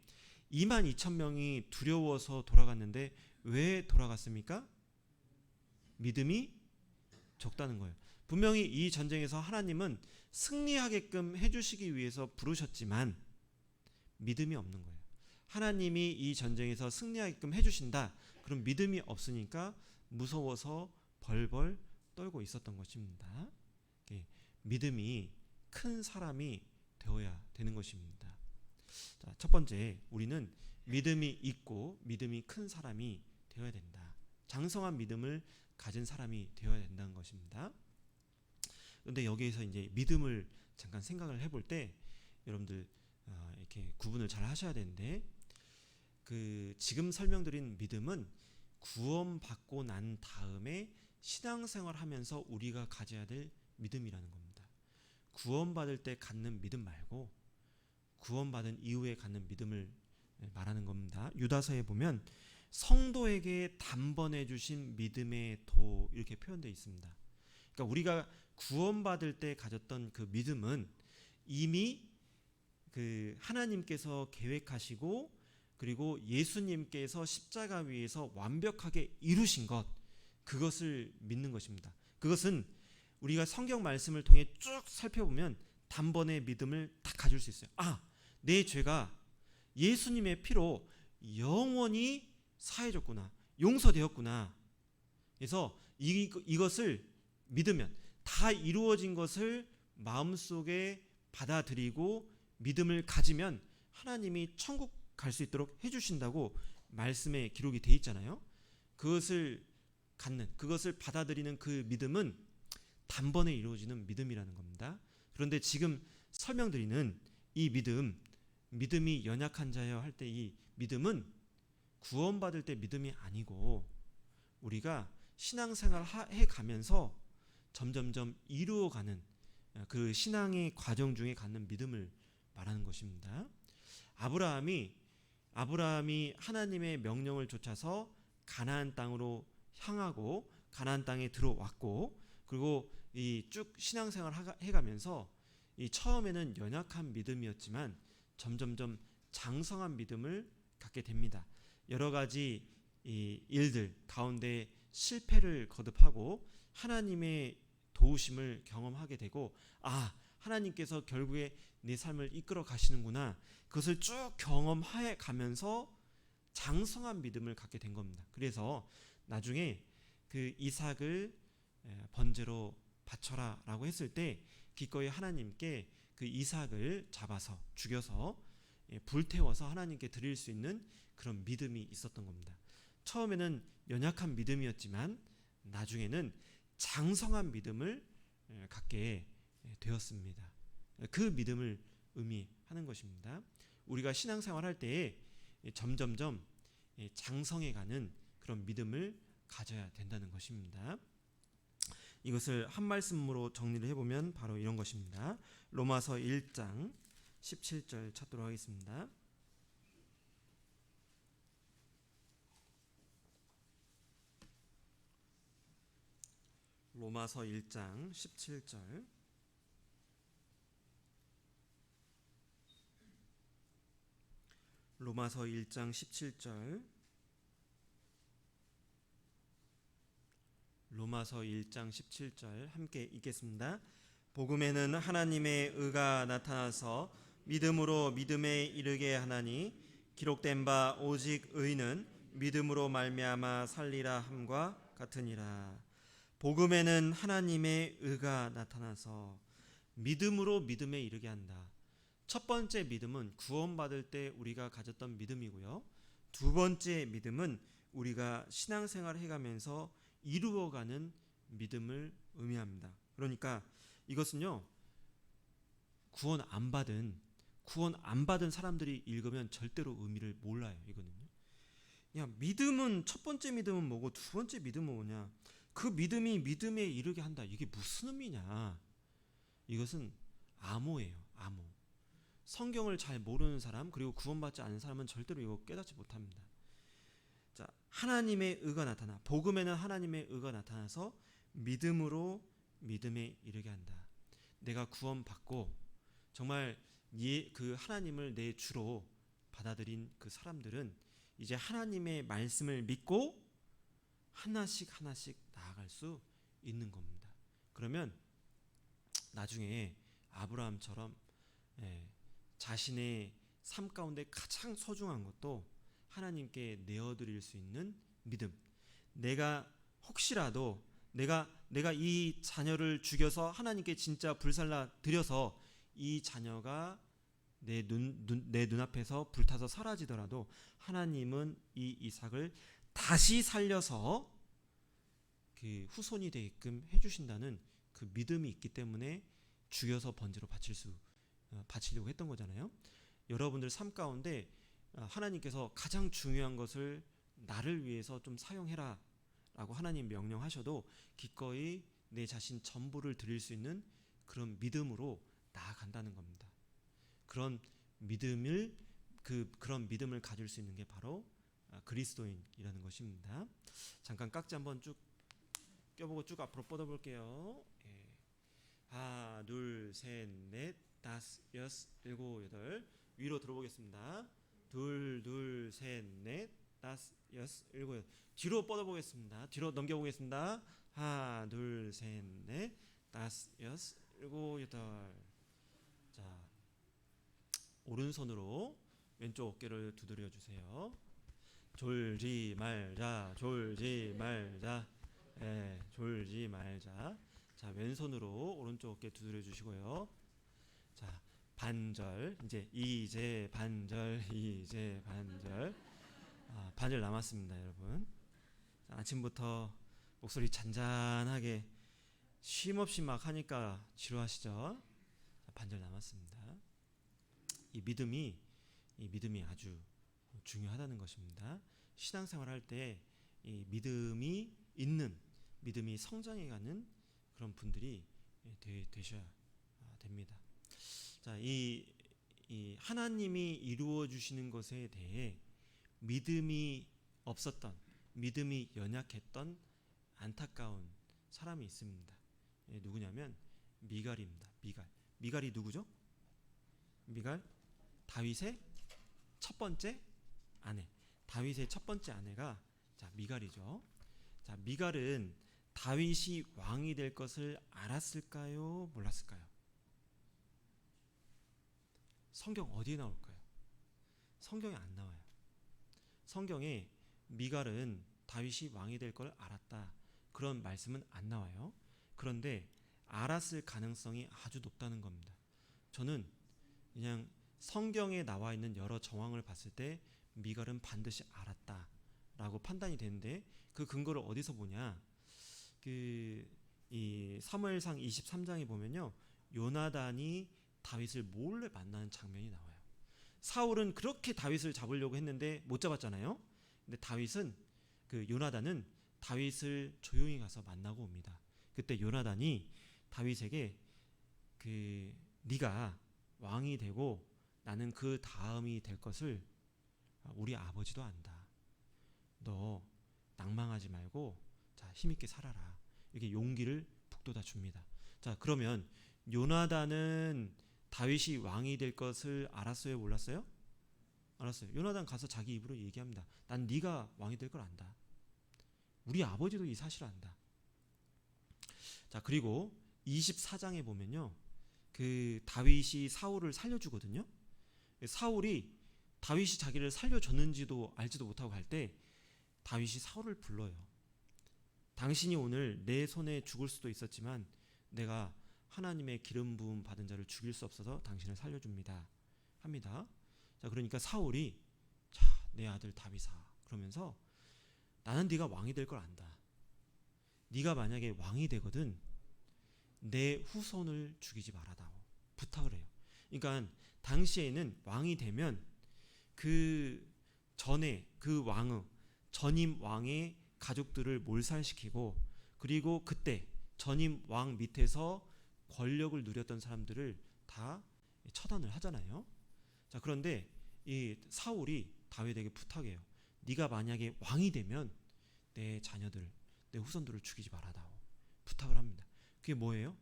22,000명이 두려워서 돌아갔는데 왜 돌아갔습니까? 믿음이 적다는 거예요. 분명히 이 전쟁에서 하나님은 승리하게끔 해주시기 위해서 부르셨지만 믿음이 없는 거예요. 하나님이 이 전쟁에서 승리하게끔 해주신다. 그럼 믿음이 없으니까 무서워서 벌벌 떨고 있었던 것입니다. 믿음이 큰 사람이 되어야 되는 것입니다. 자, 첫 번째, 우리는 믿음이 있고 믿음이 큰 사람이 되어야 된다. 장성한 믿음을 가진 사람이 되어야 된다는 것입니다. 그런데 여기에서 이제 믿음을 잠깐 생각을 해볼 때 여러분들 이렇게 구분을 잘 하셔야 되는데, 그 지금 설명드린 믿음은 구원받고 난 다음에 신앙생활하면서 우리가 가져야 될 믿음이라는 겁니다. 구원받을 때 갖는 믿음 말고 구원받은 이후에 갖는 믿음을 말하는 겁니다. 유다서에 보면 성도에게 단번에 주신 믿음의 도 이렇게 표현되어 있습니다. 그러니까 우리가 구원받을 때 가졌던 그 믿음은 이미 그 하나님께서 계획하시고 그리고 예수님께서 십자가 위에서 완벽하게 이루신 것, 그것을 믿는 것입니다. 그것은 우리가 성경 말씀을 통해 쭉 살펴보면 단번에 믿음을 다 가질 수 있어요. 아, 내 죄가 예수님의 피로 영원히 사해졌구나, 용서되었구나. 그래서 이것을 믿으면 다 이루어진 것을 마음속에 받아들이고 믿음을 가지면 하나님이 천국 갈 수 있도록 해주신다고 말씀에 기록이 돼 있잖아요. 그것을 갖는, 그것을 받아들이는 그 믿음은 단번에 이루어지는 믿음이라는 겁니다. 그런데 지금 설명드리는 이 믿음이 연약한 자여 할 때 이 믿음은 구원받을 때 믿음이 아니고 우리가 신앙생활 해가면서 점점점 이루어가는 그 신앙의 과정 중에 갖는 믿음을 말하는 것입니다. 아브라함이 하나님의 명령을 좇아서 가나안 땅으로 향하고 가나안 땅에 들어왔고, 그리고 이 쭉 신앙생활 해가면서 이 처음에는 연약한 믿음이었지만 점점점 장성한 믿음을 갖게 됩니다. 여러 가지 이 일들 가운데 실패를 거듭하고 하나님의 도우심을 경험하게 되고, 아, 하나님께서 결국에 내 삶을 이끌어 가시는구나, 그것을 쭉 경험해 가면서 장성한 믿음을 갖게 된 겁니다. 그래서 나중에 그 이삭을 번제로 바쳐라 라고 했을 때 기꺼이 하나님께 그 이삭을 잡아서 죽여서 불태워서 하나님께 드릴 수 있는 그런 믿음이 있었던 겁니다. 처음에는 연약한 믿음이었지만 나중에는 장성한 믿음을 갖게 되었습니다. 그 믿음을 의미하는 것입니다. 우리가 신앙생활 할 때에 점점점 장성해가는 그런 믿음을 가져야 된다는 것입니다. 이것을 한 말씀으로 정리를 해보면 바로 이런 것입니다. 로마서 1장 17절 찾도록 하겠습니다. 로마서 1장 17절. 로마서 1장 17절. 로마서 1장 17절 함께 읽겠습니다. 복음에는 하나님의 의가 나타나서 믿음으로 믿음에 이르게 하나니 기록된 바 오직 의는 믿음으로 말미암아 살리라 함과 같으니라. 복음에는 하나님의 의가 나타나서 믿음으로 믿음에 이르게 한다. 첫 번째 믿음은 구원받을 때 우리가 가졌던 믿음이고요. 두 번째 믿음은 우리가 신앙생활을 해가면서 이루어가는 믿음을 의미합니다. 그러니까 이것은요, 구원 안 받은 사람들이 읽으면 절대로 의미를 몰라요. 이거는요. 야, 믿음은 첫 번째 믿음은 뭐고 두 번째 믿음은 뭐냐? 그 믿음이 믿음에 이르게 한다. 이게 무슨 의미냐? 이것은 암호예요. 암호. 성경을 잘 모르는 사람, 그리고 구원받지 않은 사람은 절대로 이거 깨닫지 못합니다. 자, 하나님의 의가 나타나, 복음에는 하나님의 의가 나타나서 믿음으로 믿음에 이르게 한다. 내가 구원받고 정말 그 하나님을 내 주로 받아들인 그 사람들은 이제 하나님의 말씀을 믿고 하나씩 나아갈 수 있는 겁니다. 그러면 나중에 아브라함처럼 자신의 삶 가운데 가장 소중한 것도 하나님께 내어드릴 수 있는 믿음. 내가 혹시라도 내가 이 자녀를 죽여서 하나님께 진짜 불살라 드려서 이 자녀가 내 눈앞에서 불타서 사라지더라도 하나님은 이 이삭을 다시 살려서 그 후손이 되게끔 해주신다는 그 믿음이 있기 때문에 죽여서 번제로 바치려고 했던 거잖아요. 여러분들 삶 가운데 하나님께서 가장 중요한 것을 나를 위해서 좀 사용해라 라고 하나님 명령하셔도 기꺼이 내 자신 전부를 드릴 수 있는 그런 믿음으로 나아간다는 겁니다. 그런 믿음을 가질 수 있는 게 바로 그리스도인이라는 것입니다. 잠깐 깍지 한번 쭉 껴보고 쭉 앞으로 뻗어볼게요. 하나, 둘, 셋, 넷, 다섯, 여섯, 일곱, 여덟. 위로 들어보겠습니다. 둘, 셋, 넷, 다섯, 여섯, 일곱, 여덟. 뒤로 뻗어보겠습니다. 뒤로 넘겨보겠습니다. 하나, 둘, 셋, 넷, 다섯, 여섯, 일곱, 여덟. 자, 오른손으로 왼쪽 어깨를 두드려 주세요. 졸지 말자, 졸지 말자. 졸지 말자. 자, 왼손으로 오른쪽 어깨 두드려 주시고요. 자, 반절. 이제 반절. 반절 남았습니다, 여러분. 자, 아침부터 목소리 잔잔하게 쉼없이 막 하니까 지루하시죠? 자, 반절 남았습니다. 이 믿음이 아주 중요하다는 것입니다. 신앙생활 할 때 이 믿음이 성장해가는 그런 분들이 되셔야 됩니다. 자, 이 하나님이 이루어 주시는 것에 대해 믿음이 없었던, 믿음이 연약했던 안타까운 사람이 있습니다. 누구냐면 미갈입니다. 미갈이 누구죠? 미갈, 다윗의 첫 번째 아내. 다윗의 첫 번째 아내가 미갈이죠. 자, 미갈은 다윗이 왕이 될 것을 알았을까요? 몰랐을까요? 성경 어디에 나올까요? 성경에 안 나와요. 성경에 미갈은 다윗이 왕이 될 걸 알았다, 그런 말씀은 안 나와요. 그런데 알았을 가능성이 아주 높다는 겁니다. 저는 그냥 성경에 나와 있는 여러 정황을 봤을 때 미갈은 반드시 알았다라고 판단이 되는데, 그 근거를 어디서 보냐? 이 사무엘상 23장에 보면요, 요나단이 다윗을 몰래 만나는 장면이 나와요. 사울은 그렇게 다윗을 잡으려고 했는데 못 잡았잖아요. 근데 요나단은 다윗을 조용히 가서 만나고 옵니다. 그때 요나단이 다윗에게 네가 왕이 되고 나는 그 다음이 될 것을 우리 아버지도 안다. 너 낭망하지 말고 힘있게 살아라. 이렇게 용기를 북돋아 줍니다. 자, 그러면 요나단은 다윗이 왕이 될 것을 알았어요, 몰랐어요? 알았어요. 요나단 가서 자기 입으로 얘기합니다. 난 네가 왕이 될 걸 안다. 우리 아버지도 이 사실을 안다. 자, 그리고 24장에 보면요, 다윗이 사울을 살려주거든요. 사울이 다윗이 자기를 살려줬는지도 알지도 못하고 갈 때 다윗이 사울을 불러요. 당신이 오늘 내 손에 죽을 수도 있었지만 내가 하나님의 기름 부음 받은 자를 죽일 수 없어서 당신을 살려줍니다 합니다. 자, 그러니까 사울이 자, 내 아들 다윗아 그러면서 나는 네가 왕이 될 걸 안다. 네가 만약에 왕이 되거든 내 후손을 죽이지 말아다오 부탁을 해요. 그러니까 당시에는 왕이 되면 그 전에 그 왕의 전임 왕의 가족들을 몰살시키고 그리고 그때 전임 왕 밑에서 권력을 누렸던 사람들을 다 처단을 하잖아요. 자, 그런데 이 사울이 다윗에게 부탁해요. 네가 만약에 왕이 되면 내 자녀들, 내 후손들을 죽이지 말아다오 부탁을 합니다. 그게 뭐예요?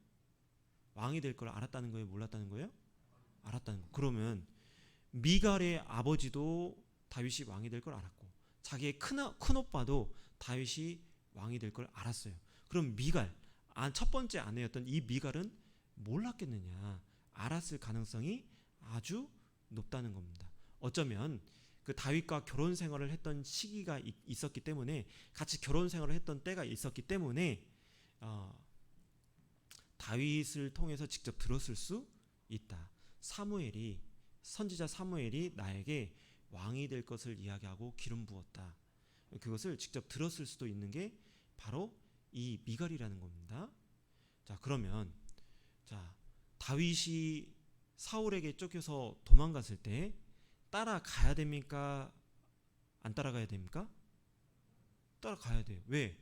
왕이 될 걸 알았다는 거예요? 몰랐다는 거예요? 알았다는 거. 그러면 미갈의 아버지도 다윗이 왕이 될 걸 알았고 자기의 큰오빠도 다윗이 왕이 될 걸 알았어요. 그럼 미갈, 첫 번째 아내였던 이 미갈은 몰랐겠느냐? 알았을 가능성이 아주 높다는 겁니다. 어쩌면 그 다윗과 결혼 생활을 했던 시기가 있었기 때문에 같이 결혼 생활을 했던 때가 있었기 때문에 다윗을 통해서 직접 들었을 수 있다. 선지자 사무엘이 나에게 왕이 될 것을 이야기하고 기름 부었다. 그것을 직접 들었을 수도 있는 게 바로 이 미갈이라는 겁니다. 자, 그러면 자, 다윗이 사울에게 쫓겨서 도망갔을 때 따라가야 됩니까? 안 따라가야 됩니까? 따라가야 돼요. 왜?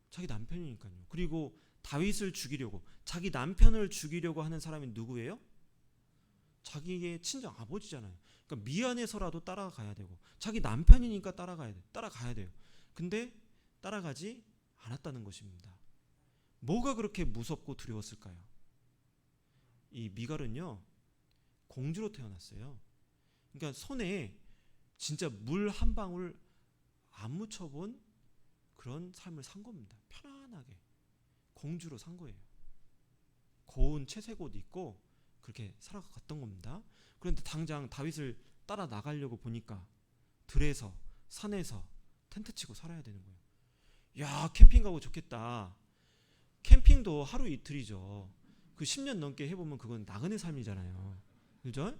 자기 남편이니까요. 그리고 다윗을 죽이려고 자기 남편을 죽이려고 하는 사람이 누구예요? 자기의 친정 아버지잖아요. 그러니까 미안해서라도 따라가야 되고 자기 남편이니까 따라가야 돼요. 근데 따라가지 않았다는 것입니다. 뭐가 그렇게 무섭고 두려웠을까요? 이 미갈은요 공주로 태어났어요. 그러니까 손에 진짜 물 한 방울 안 묻혀본 그런 삶을 산 겁니다. 편안하게 공주로 산 거예요. 고운 채색 옷 입고 그렇게 살아갔던 겁니다. 그런데 당장 다윗을 따라 나가려고 보니까 들에서 산에서 텐트 치고 살아야 되는 거예요. 야, 캠핑 가고 좋겠다. 캠핑도 하루 이틀이죠. 그 10년 넘게 해보면 그건 나그네 삶이잖아요. 그죠?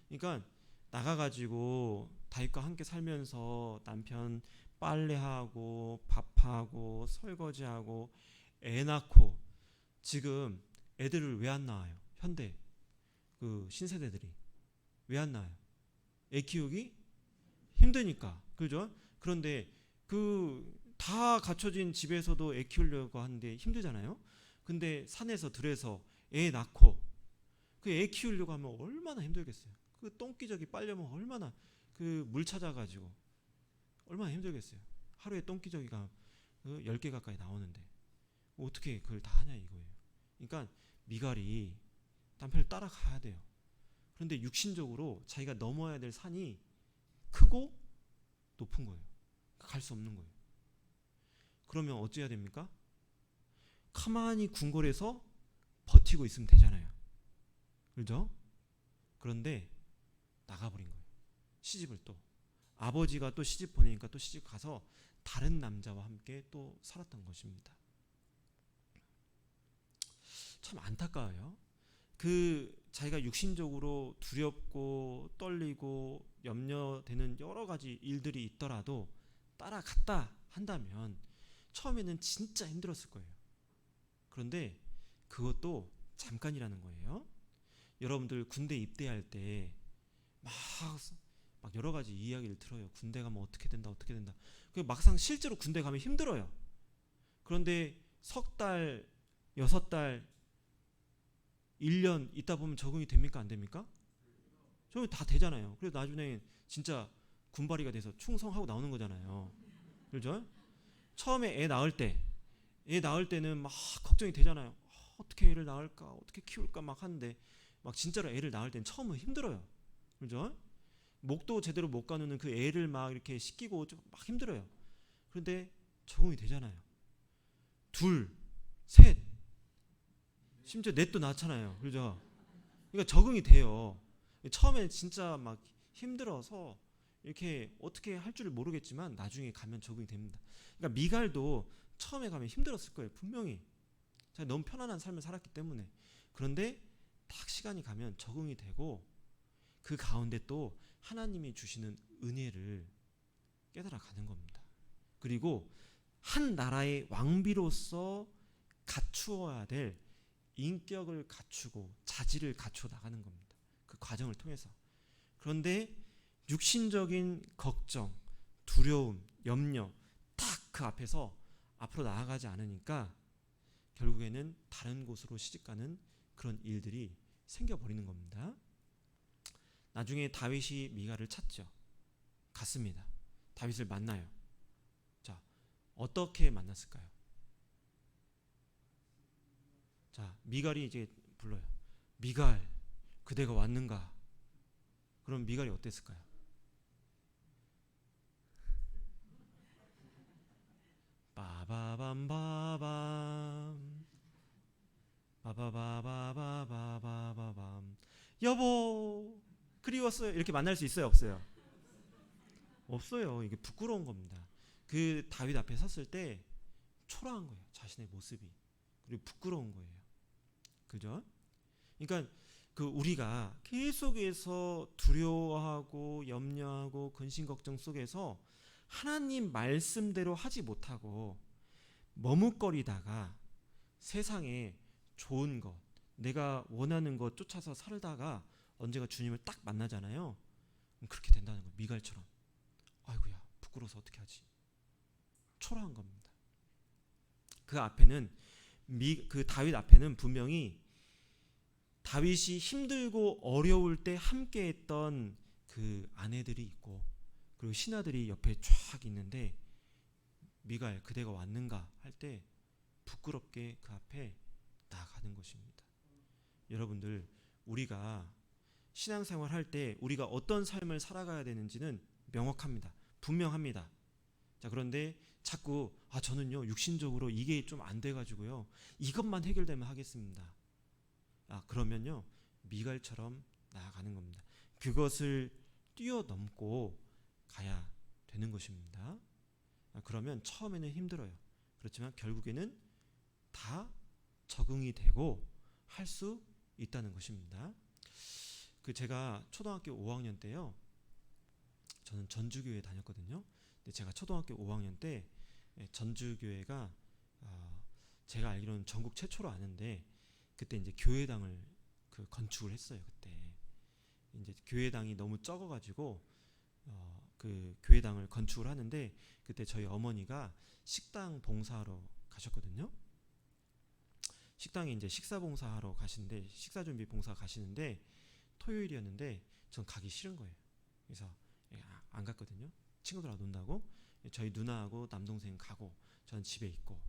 그러니까 나가가지고 다윗과 함께 살면서 남편 빨래하고 밥하고 설거지하고 애 낳고 지금 애들을 왜 안 낳아요? 현대 그 신세대들이 왜 안 낳아요? 애 키우기 힘드니까. 그죠? 그런데 그 다 갖춰진 집에서도 애 키우려고 하는데 힘들잖아요. 근데 산에서 들에서 애 낳고 그 애 키우려고 하면 얼마나 힘들겠어요. 그 똥기저귀 빨려면 얼마나 그 물 찾아가지고 얼마나 힘들겠어요. 하루에 똥기저귀가 10개 가까이 나오는데 어떻게 그걸 다 하냐 이거예요. 그러니까 미갈이 남편을 따라가야 돼요. 그런데 육신적으로 자기가 넘어야 될 산이 크고 높은 거예요. 갈 수 없는 거예요. 그러면 어찌해야 됩니까? 가만히 궁궐에서 버티고 있으면 되잖아요. 그렇죠? 그런데 나가버린 거예요. 시집을 또 아버지가 또 시집 보내니까 또 시집 가서 다른 남자와 함께 또 살았던 것입니다. 참 안타까워요. 그 자기가 육신적으로 두렵고 떨리고 염려되는 여러 가지 일들이 있더라도 따라갔다 한다면 처음에는 진짜 힘들었을 거예요. 그런데 그것도 잠깐이라는 거예요. 여러분들 군대 입대할 때 막 여러 가지 이야기를 들어요. 군대 가면 어떻게 된다. 막상 실제로 군대 가면 힘들어요. 그런데 석 달, 6달, 1년 있다 보면 적응이 됩니까? 안 됩니까? 적응이 다 되잖아요. 그래서 나중에 진짜 군바리가 돼서 충성하고 나오는 거잖아요. 그렇죠? 처음에 애 낳을 때는 막 걱정이 되잖아요. 어떻게 애를 낳을까? 어떻게 키울까? 막 하는데 막 진짜로 애를 낳을 때는 처음은 힘들어요. 그렇죠? 목도 제대로 못 가누는 그 애를 막 이렇게 씻기고 막 힘들어요. 그런데 적응이 되잖아요. 둘, 셋, 심지어 넷도 낳잖아요. 그렇죠? 그러니까 적응이 돼요. 처음에 진짜 막 힘들어서 이렇게 어떻게 할 줄을 모르겠지만 나중에 가면 적응이 됩니다. 그러니까 미갈도 처음에 가면 힘들었을 거예요. 분명히. 자기 너무 편안한 삶을 살았기 때문에. 그런데 딱 시간이 가면 적응이 되고 그 가운데 또 하나님이 주시는 은혜를 깨달아 가는 겁니다. 그리고 한 나라의 왕비로서 갖추어야 될 인격을 갖추고 자질을 갖추어 나가는 겁니다. 그 과정을 통해서. 그런데 육신적인 걱정, 두려움, 염려 딱 그 앞에서 앞으로 나아가지 않으니까 결국에는 다른 곳으로 시집가는 그런 일들이 생겨버리는 겁니다. 나중에 다윗이 미갈을 찾죠. 갔습니다. 다윗을 만나요. 자, 어떻게 만났을까요? 자, 미갈이 이제 불러요. 미갈, 그대가 왔는가? 그럼 미갈이 어땠을까요? 빠바밤바밤 바바바바바바바밤 여보 그리웠어요. 이렇게 만날 수 있어요, 없어요? 없어요. 이게 부끄러운 겁니다. 그 다윗 앞에 섰을 때 초라한 거예요. 자신의 모습이. 그리고 부끄러운 거예요. 그죠? 그러니까 그 우리가 계속해서 두려워하고 염려하고 근심 걱정 속에서 하나님 말씀대로 하지 못하고 머뭇거리다가 세상에 좋은 것, 내가 원하는 것 쫓아서 살다가 언제가 주님을 딱 만나잖아요. 그렇게 된다는 거예요. 미갈처럼. 아이고야 부끄러워서 어떻게 하지? 초라한 겁니다. 그 앞에는 그 다윗 앞에는 분명히 다윗이 힘들고 어려울 때 함께했던 그 아내들이 있고 그리고 신하들이 옆에 쫙 있는데 미갈 그대가 왔는가 할 때 부끄럽게 그 앞에 나아가는 것입니다. 여러분들 우리가 신앙생활 할 때 우리가 어떤 삶을 살아가야 되는지는 명확합니다. 분명합니다. 자, 그런데 자꾸 저는요 육신적으로 이게 좀 안 돼가지고요 이것만 해결되면 하겠습니다. 그러면요 미갈처럼 나아가는 겁니다. 그것을 뛰어넘고 가야 되는 것입니다. 그러면 처음에는 힘들어요. 그렇지만 결국에는 다 적응이 되고 할 수 있다는 것입니다. 그 제가 초등학교 5학년 때요. 저는 전주교회 다녔거든요. 근데 제가 초등학교 5학년 때 전주교회가 제가 알기로는 전국 최초로 아는데 그때 이제 교회당을 건축을 했어요. 그때 이제 교회당이 너무 적어가지고 그 교회당을 건축을 하는데 그때 저희 어머니가 식당 봉사하러 가셨거든요. 식당에 이제 식사 봉사하러 가시는데 식사 준비 봉사 가시는데 토요일이었는데 전 가기 싫은 거예요. 그래서 안 갔거든요. 친구들하고 논다고. 저희 누나하고 남동생 가고 저는 집에 있고.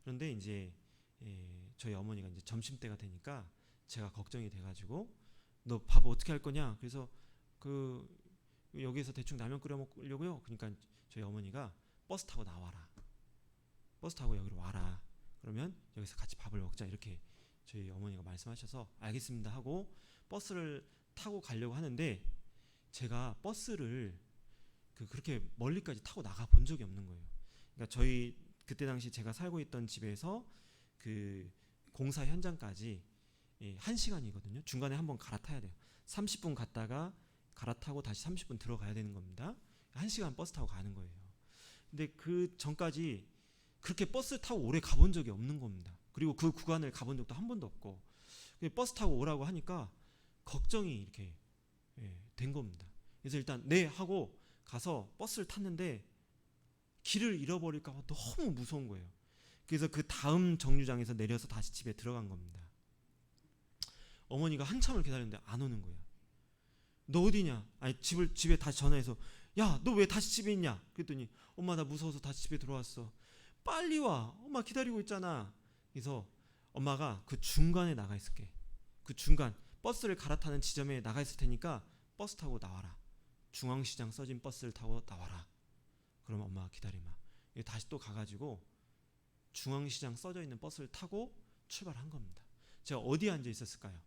그런데 이제 저희 어머니가 이제 점심때가 되니까 제가 걱정이 돼가지고 너 밥 어떻게 할 거냐? 그래서 여기에서 대충 라면 끓여 먹으려고요. 그러니까 저희 어머니가 버스 타고 나와라. 버스 타고 여기로 와라. 그러면 여기서 같이 밥을 먹자. 이렇게 저희 어머니가 말씀하셔서 알겠습니다 하고 버스를 타고 가려고 하는데 제가 버스를 그렇게 멀리까지 타고 나가 본 적이 없는 거예요. 그러니까 저희 그때 당시 제가 살고 있던 집에서 그 공사 현장까지 1시간이거든요. 중간에 한번 갈아타야 돼요. 30분 갔다가 갈아타고 다시 30분 들어가야 되는 겁니다. 1시간 버스 타고 가는 거예요. 근데 그 전까지 그렇게 버스 타고 오래 가본 적이 없는 겁니다. 그리고 그 구간을 가본 적도 한 번도 없고 버스 타고 오라고 하니까 걱정이 이렇게 된 겁니다. 그래서 일단 네 하고 가서 버스를 탔는데 길을 잃어버릴까 봐 너무 무서운 거예요. 그래서 그 다음 정류장에서 내려서 다시 집에 들어간 겁니다. 어머니가 한참을 기다렸는데 안 오는 거예요. 너 어디냐? 아니 집에 다시 전화해서 야, 너 왜 다시 집에 있냐? 그랬더니 엄마 나 무서워서 다시 집에 들어왔어. 빨리 와. 엄마 기다리고 있잖아. 그래서 엄마가 그 중간에 나가 있을게. 그 중간 버스를 갈아타는 지점에 나가 있을 테니까 버스 타고 나와라. 중앙시장 써진 버스를 타고 나와라. 그러면 엄마가 기다리마. 다시 또 가가지고 중앙시장 써져 있는 버스를 타고 출발한 겁니다. 제가 어디에 앉아 있었을까요?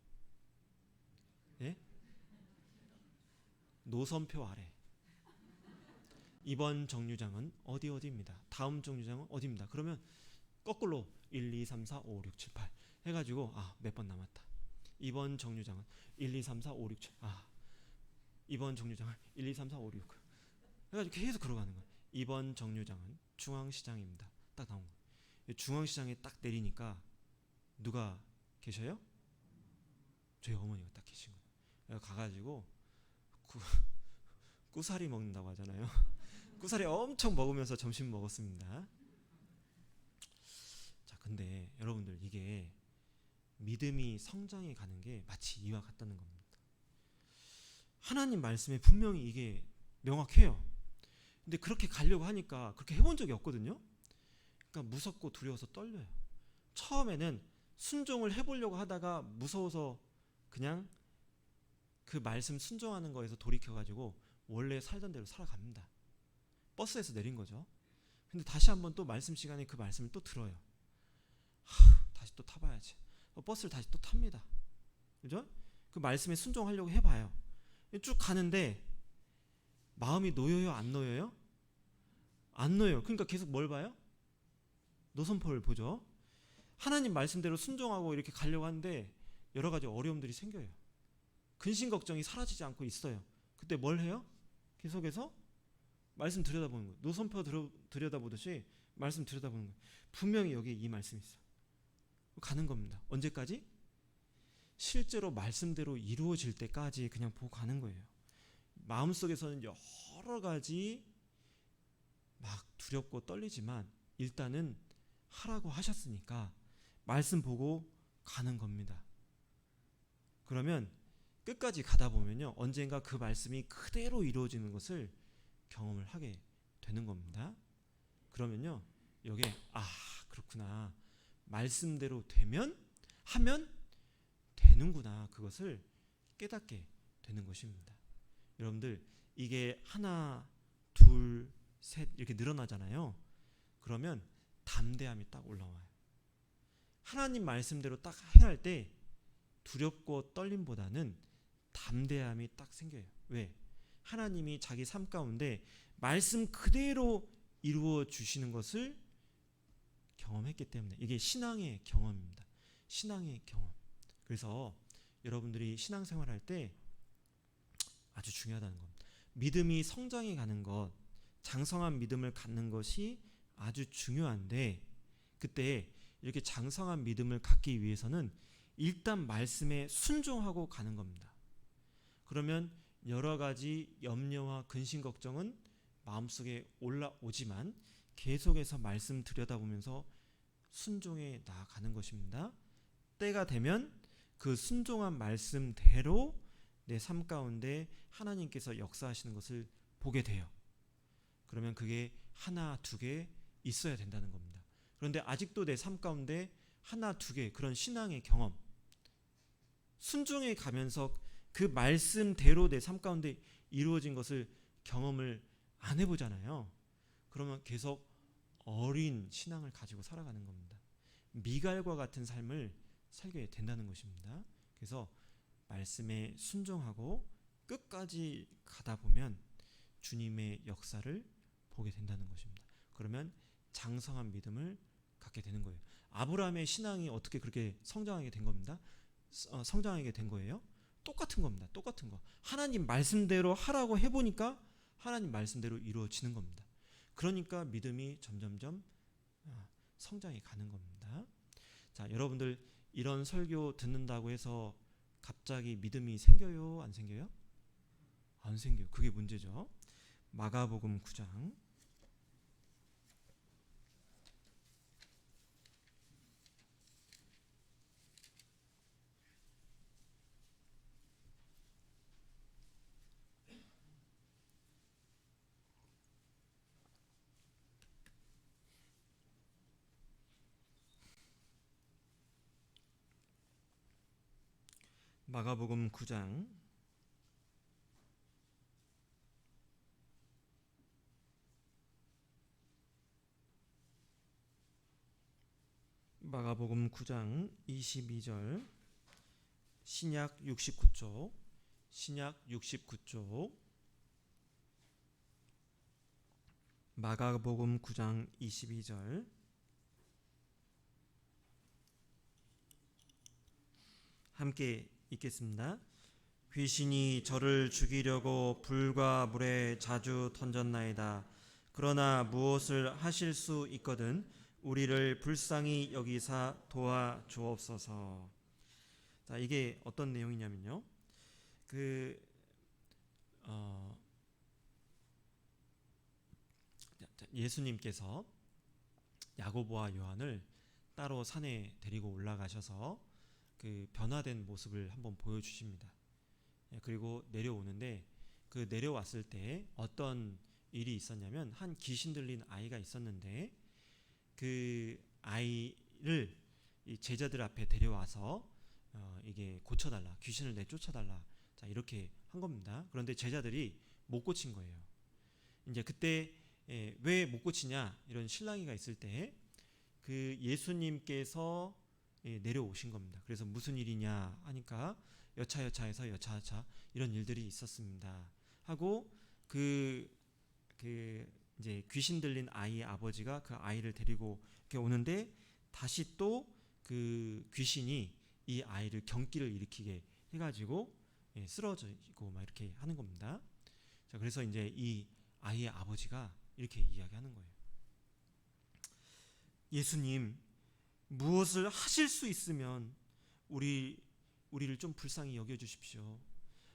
예? 노선표 아래 이번 정류장은 어디입니다. 다음 정류장은 어디입니다. 그러면 거꾸로 1, 2, 3, 4, 5, 6, 7, 8 해가지고 몇 번 남았다. 이번 정류장은 1, 2, 3, 4, 5, 6, 7 이번 정류장은 1, 2, 3, 4, 5, 6 해가지고 계속 걸어가는 거예요. 이번 정류장은 중앙시장입니다. 딱 나온 거예요. 중앙시장에 딱 내리니까 누가 계셔요? 저희 어머니가 딱 계신 거예요. 가가지고 꾸사리 먹는다고 하잖아요. 꾸사리 엄청 먹으면서 점심 먹었습니다. 자, 근데 여러분들 이게 믿음이 성장해 가는 게 마치 이와 같다는 겁니다. 하나님 말씀에 분명히 이게 명확해요. 근데 그렇게 가려고 하니까 그렇게 해본 적이 없거든요. 그러니까 무섭고 두려워서 떨려요. 처음에는 순종을 해보려고 하다가 무서워서 그냥 그 말씀 순종하는 거에서 돌이켜가지고 원래 살던 대로 살아갑니다. 버스에서 내린 거죠. 근데 다시 한번 또 말씀 시간에 그 말씀을 또 들어요. 다시 또 타봐야지. 버스를 다시 또 탑니다. 그죠? 그 말씀에 순종하려고 해봐요. 쭉 가는데 마음이 놓여요? 안 놓여요? 안 놓여요. 그러니까 계속 뭘 봐요? 노선표를 보죠. 하나님 말씀대로 순종하고 이렇게 가려고 하는데 여러 가지 어려움들이 생겨요. 근심 걱정이 사라지지 않고 있어요. 그때 뭘 해요? 계속해서 말씀 들여다보는 거예요. 노선표 들여다보듯이 말씀 들여다보는 거예요. 분명히 여기에 이 말씀이 있어요. 가는 겁니다. 언제까지? 실제로 말씀대로 이루어질 때까지 그냥 보고 가는 거예요. 마음속에서는 여러 가지 막 두렵고 떨리지만 일단은 하라고 하셨으니까 말씀 보고 가는 겁니다. 그러면 끝까지 가다 보면요, 언젠가 그 말씀이 그대로 이루어지는 것을 경험을 하게 되는 겁니다. 그러면요, 여기에 그렇구나, 말씀대로 하면 되는구나, 그것을 깨닫게 되는 것입니다. 여러분들, 이게 하나, 둘, 셋 이렇게 늘어나잖아요. 그러면 담대함이 딱 올라와요. 하나님 말씀대로 딱 행할 때 두렵고 떨림보다는 담대함이 딱 생겨요. 왜? 하나님이 자기 삶 가운데 말씀 그대로 이루어 주시는 것을 경험했기 때문에 이게 신앙의 경험입니다. 신앙의 경험. 그래서 여러분들이 신앙생활할 때 아주 중요하다는 겁니다. 믿음이 성장해 가는 것, 장성한 믿음을 갖는 것이 아주 중요한데, 그때 이렇게 장성한 믿음을 갖기 위해서는 일단 말씀에 순종하고 가는 겁니다. 그러면 여러 가지 염려와 근심 걱정은 마음속에 올라오지만 계속해서 말씀 들여다보면서 순종해 나아가는 것입니다. 때가 되면 그 순종한 말씀대로 내 삶 가운데 하나님께서 역사하시는 것을 보게 돼요. 그러면 그게 하나, 두 개 있어야 된다는 겁니다. 그런데 아직도 내 삶 가운데 하나, 두 개 그런 신앙의 경험, 순종해 가면서 그 말씀대로 내 삶 가운데 이루어진 것을 경험을 안 해보잖아요. 그러면 계속 어린 신앙을 가지고 살아가는 겁니다. 미갈과 같은 삶을 살게 된다는 것입니다. 그래서 말씀에 순종하고 끝까지 가다 보면 주님의 역사를 보게 된다는 것입니다. 그러면 장성한 믿음을 갖게 되는 거예요. 아브라함의 신앙이 어떻게 그렇게 성장하게 된 겁니다. 성장하게 된 거예요. 똑같은 겁니다. 똑같은 거. 하나님 말씀대로 하라고 해보니까 하나님 말씀대로 이루어지는 겁니다. 그러니까 믿음이 점점점 성장해 가는 겁니다. 자, 여러분들 이런 설교 듣는다고 해서 갑자기 믿음이 생겨요? 안 생겨요? 안 생겨요. 그게 문제죠. 마가복음 9장 마가복음 9장 마가복음 9장 22절 신약 69쪽 마가복음 9장 22절 함께 읽겠습니다. 귀신이 저를 죽이려고 불과 물에 자주 던졌나이다. 그러나 무엇을 하실 수 있거든 우리를 불쌍히 여기사 도와주옵소서. 자, 이게 어떤 내용이냐면요. 그 예수님께서 야고보와 요한을 따로 산에 데리고 올라가셔서 그 변화된 모습을 한번 보여주십니다. 그리고 내려오는데 그 내려왔을 때 어떤 일이 있었냐면 한 귀신 들린 아이가 있었는데 그 아이를 이 제자들 앞에 데려와서 이게 고쳐달라, 귀신을 내쫓아달라, 자 이렇게 한 겁니다. 그런데 제자들이 못 고친 거예요. 이제 그때 왜 못 고치냐 이런 실랑이가 있을 때 그 예수님께서 내려오신 겁니다. 그래서 무슨 일이냐 하니까 여차여차해서 여차여차 이런 일들이 있었습니다 하고 그 이제 귀신 들린 아이의 아버지가 그 아이를 데리고 이렇게 오는데 다시 또 그 귀신이 이 아이를 경기를 일으키게 해가지고 쓰러지고 막 이렇게 하는 겁니다. 자, 그래서 이제 이 아이의 아버지가 이렇게 이야기하는 거예요. 예수님, 무엇을 하실 수 있으면 우리를 좀 불쌍히 여겨주십시오.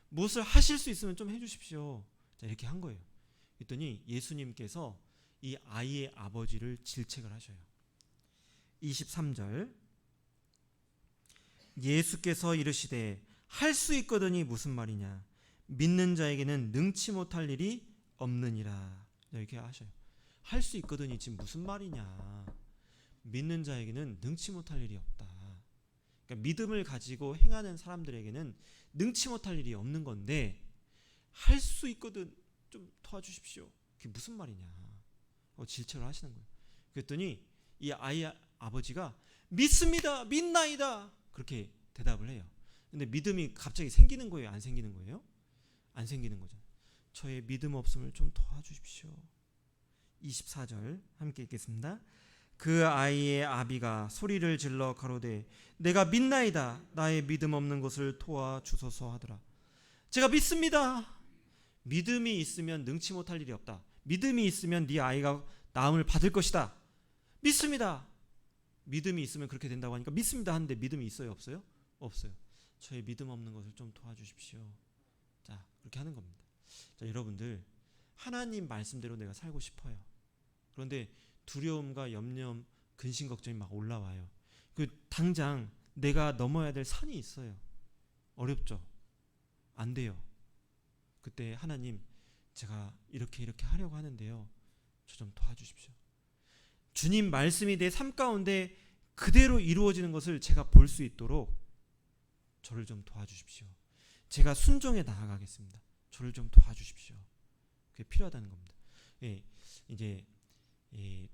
무엇을 하실 수 있으면 좀 해주십시오. 자, 이렇게 한 거예요. 그랬더니 예수님께서 이 아이의 아버지를 질책을 하셔요. 23절 예수께서 이르시되 할 수 있거든이 무슨 말이냐 믿는 자에게는 능치 못할 일이 없느니라. 이렇게 하셔요. 할 수 있거든이 지금 무슨 말이냐, 믿는 자에게는 능치 못할 일이 없다. 그러니까 믿음을 가지고 행하는 사람들에게는 능치 못할 일이 없는 건데 할 수 있거든 좀 도와주십시오. 그게 무슨 말이냐 질책을 하시는 거예요. 그랬더니 이 아이의 아버지가 믿습니다, 믿나이다 그렇게 대답을 해요. 근데 믿음이 갑자기 생기는 거예요, 안 생기는 거예요? 안 생기는 거죠. 저의 믿음 없음을 좀 도와주십시오. 24절 함께 읽겠습니다. 그 아이의 아비가 소리를 질러 가로되 내가 믿나이다, 나의 믿음 없는 것을 도와주소서 하더라. 제가 믿습니다. 믿음이 있으면 능치 못할 일이 없다. 믿음이 있으면 네 아이가 나음을 받을 것이다. 믿습니다. 믿음이 있으면 그렇게 된다고 하니까 믿습니다 하는데 믿음이 있어요, 없어요? 없어요. 저의 믿음 없는 것을 좀 도와주십시오. 자, 그렇게 하는 겁니다. 자, 여러분들 하나님 말씀대로 내가 살고 싶어요. 그런데 두려움과 염려, 근심 걱정이 막 올라와요. 그 당장 내가 넘어야 될 산이 있어요. 어렵죠. 안 돼요. 그때 하나님, 제가 이렇게 하려고 하는데요, 저 좀 도와주십시오. 주님 말씀이 내 삶 가운데 그대로 이루어지는 것을 제가 볼 수 있도록 저를 좀 도와주십시오. 제가 순종해 나아가겠습니다. 저를 좀 도와주십시오. 그게 필요하다는 겁니다. 이제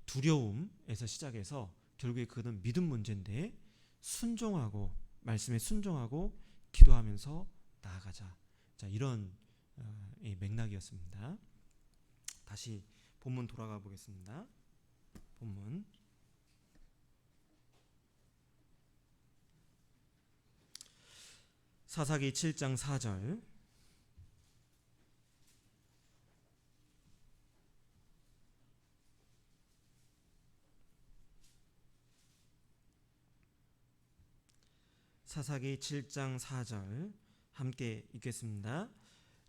두려움에서 시작해서 결국에 그는 믿음 문제인데 순종하고 말씀에 순종하고 기도하면서 나아가자. 자, 이런 맥락이었습니다. 다시 본문 돌아가 보겠습니다. 본문 사사기 7장 4절 사사기 7장 4절 함께 읽겠습니다.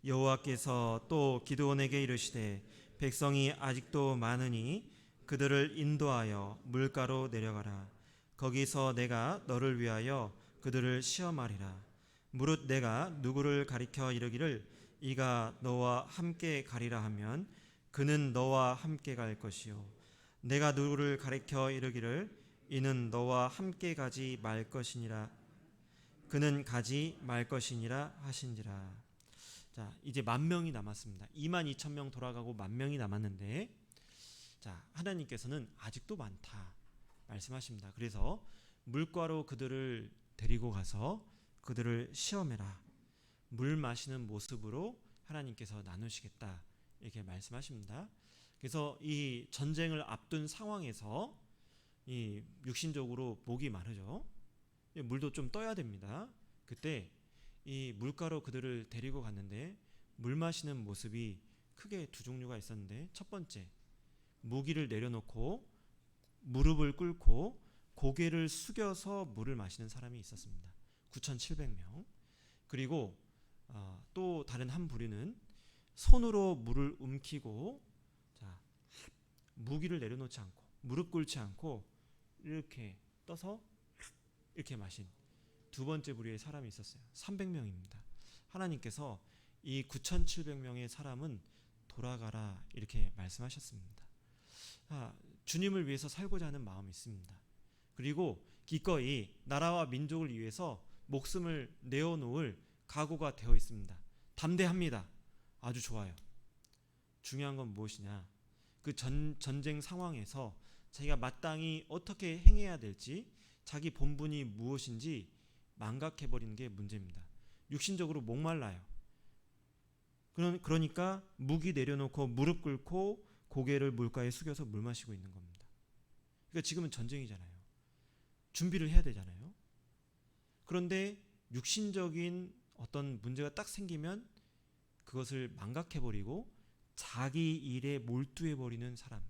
여호와께서 또 기드온에게 이르시되 백성이 아직도 많으니 그들을 인도하여 물가로 내려가라. 거기서 내가 너를 위하여 그들을 시험하리라. 무릇 내가 누구를 가리켜 이르기를 이가 너와 함께 가리라 하면 그는 너와 함께 갈 것이요 내가 누구를 가리켜 이르기를 이는 너와 함께 가지 말 것이니라 그는 가지 말 것이니라 하신지라. 자, 이제 10,000명이 남았습니다. 22,000명 돌아가고 10,000명이 남았는데, 자, 하나님께서는 아직도 많다 말씀하십니다. 그래서 물가로 그들을 데리고 가서 그들을 시험해라. 물 마시는 모습으로 하나님께서 나누시겠다 이렇게 말씀하십니다. 그래서 이 전쟁을 앞둔 상황에서 이 육신적으로 목이 마르죠. 물도 좀 떠야 됩니다. 그때 이 물가로 그들을 데리고 갔는데 물 마시는 모습이 크게 두 종류가 있었는데, 첫 번째, 무기를 내려놓고 무릎을 꿇고 고개를 숙여서 물을 마시는 사람이 있었습니다. 9,700명. 그리고 또 다른 한 부류는 손으로 물을 움키고, 자, 무기를 내려놓지 않고 무릎 꿇지 않고 이렇게 떠서 이렇게 마신 두 번째 부류의 사람이 있었어요. 300명입니다. 하나님께서 이 9,700명의 사람은 돌아가라 이렇게 말씀하셨습니다. 주님을 위해서 살고자 하는 마음이 있습니다. 그리고 기꺼이 나라와 민족을 위해서 목숨을 내어놓을 각오가 되어 있습니다. 담대합니다. 아주 좋아요. 중요한 건 무엇이냐? 그 전쟁 상황에서 자기가 마땅히 어떻게 행해야 될지, 자기 본분이 무엇인지 망각해버리는 게 문제입니다. 육신적으로 목말라요. 그러니까 무기 내려놓고 무릎 꿇고 고개를 물가에 숙여서 물 마시고 있는 겁니다. 그러니까 지금은 전쟁이잖아요. 준비를 해야 되잖아요. 그런데 육신적인 어떤 문제가 딱 생기면 그것을 망각해버리고 자기 일에 몰두해버리는 사람,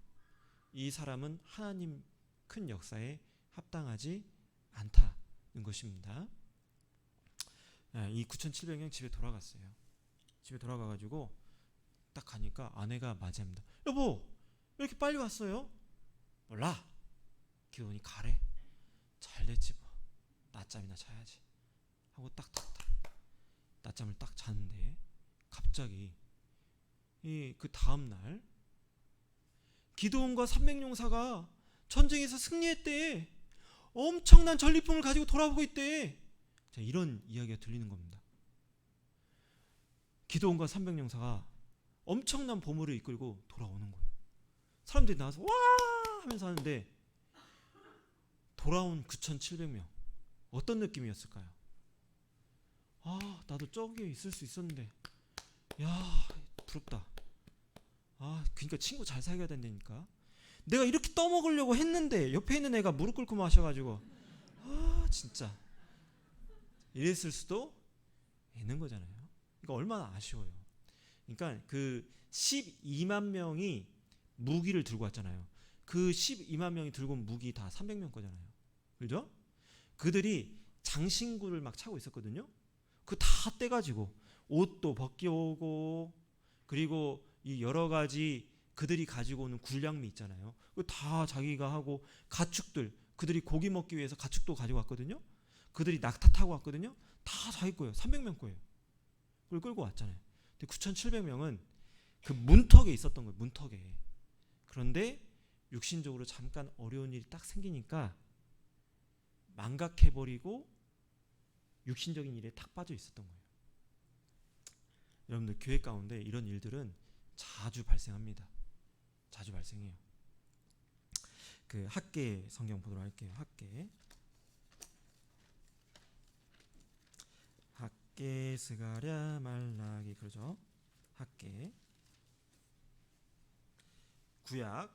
이 사람은 하나님 큰 역사에 합당하지 않다는 것입니다. 이 9,700명 집에 돌아갔어요. 집에 돌아가가지고 딱 가니까 아내가 맞이합니다. 여보, 왜 이렇게 빨리 왔어요? 몰라. 기도원이 가래. 잘됐지 뭐. 낮잠이나 자야지 하고 딱 낮잠을 딱 잤는데, 갑자기 그 다음날 기드온과 300용사가 전쟁에서 승리했대. 엄청난 전리품을 가지고 돌아오고 있대. 자, 이런 이야기가 들리는 겁니다. 기드온과 300용사가 엄청난 보물을 이끌고 돌아오는 거예요. 사람들이 나와서 와 하면서 하는데, 돌아온 9,700명 어떤 느낌이었을까요? 나도 저기에 있을 수 있었는데, 야, 부럽다. 그러니까 친구 잘 사귀어야 된다니까. 내가 이렇게 떠먹으려고 했는데 옆에 있는 애가 무릎 꿇고 마셔가지고 진짜 이랬을 수도 있는 거잖아요. 그러니까 얼마나 아쉬워요. 그러니까 그 12만 명이 무기를 들고 왔잖아요. 그 12만 명이 들고 온 무기 다 300명 거잖아요. 그죠? 그들이 장신구를 막 차고 있었거든요. 그 다 떼가지고 옷도 벗겨오고, 그리고 이 여러 가지 그들이 가지고 오는 군량미 있잖아요. 그 다 자기가 하고, 가축들, 그들이 고기 먹기 위해서 가축도 가지고 왔거든요. 그들이 낙타 타고 왔거든요. 다 자기 거예요. 300명 거예요. 그걸 끌고 왔잖아요. 근데 9,700명은 그 문턱에 있었던 거예요. 문턱에. 그런데 육신적으로 잠깐 어려운 일이 딱 생기니까 망각해버리고 육신적인 일에 탁 빠져 있었던 거예요. 여러분들, 교회 가운데 이런 일들은 자주 발생합니다. 자주 발생해요. 그 학계 성경 보도록 할게요. 학계 스가랴 말라기, 그러죠. 학계 구약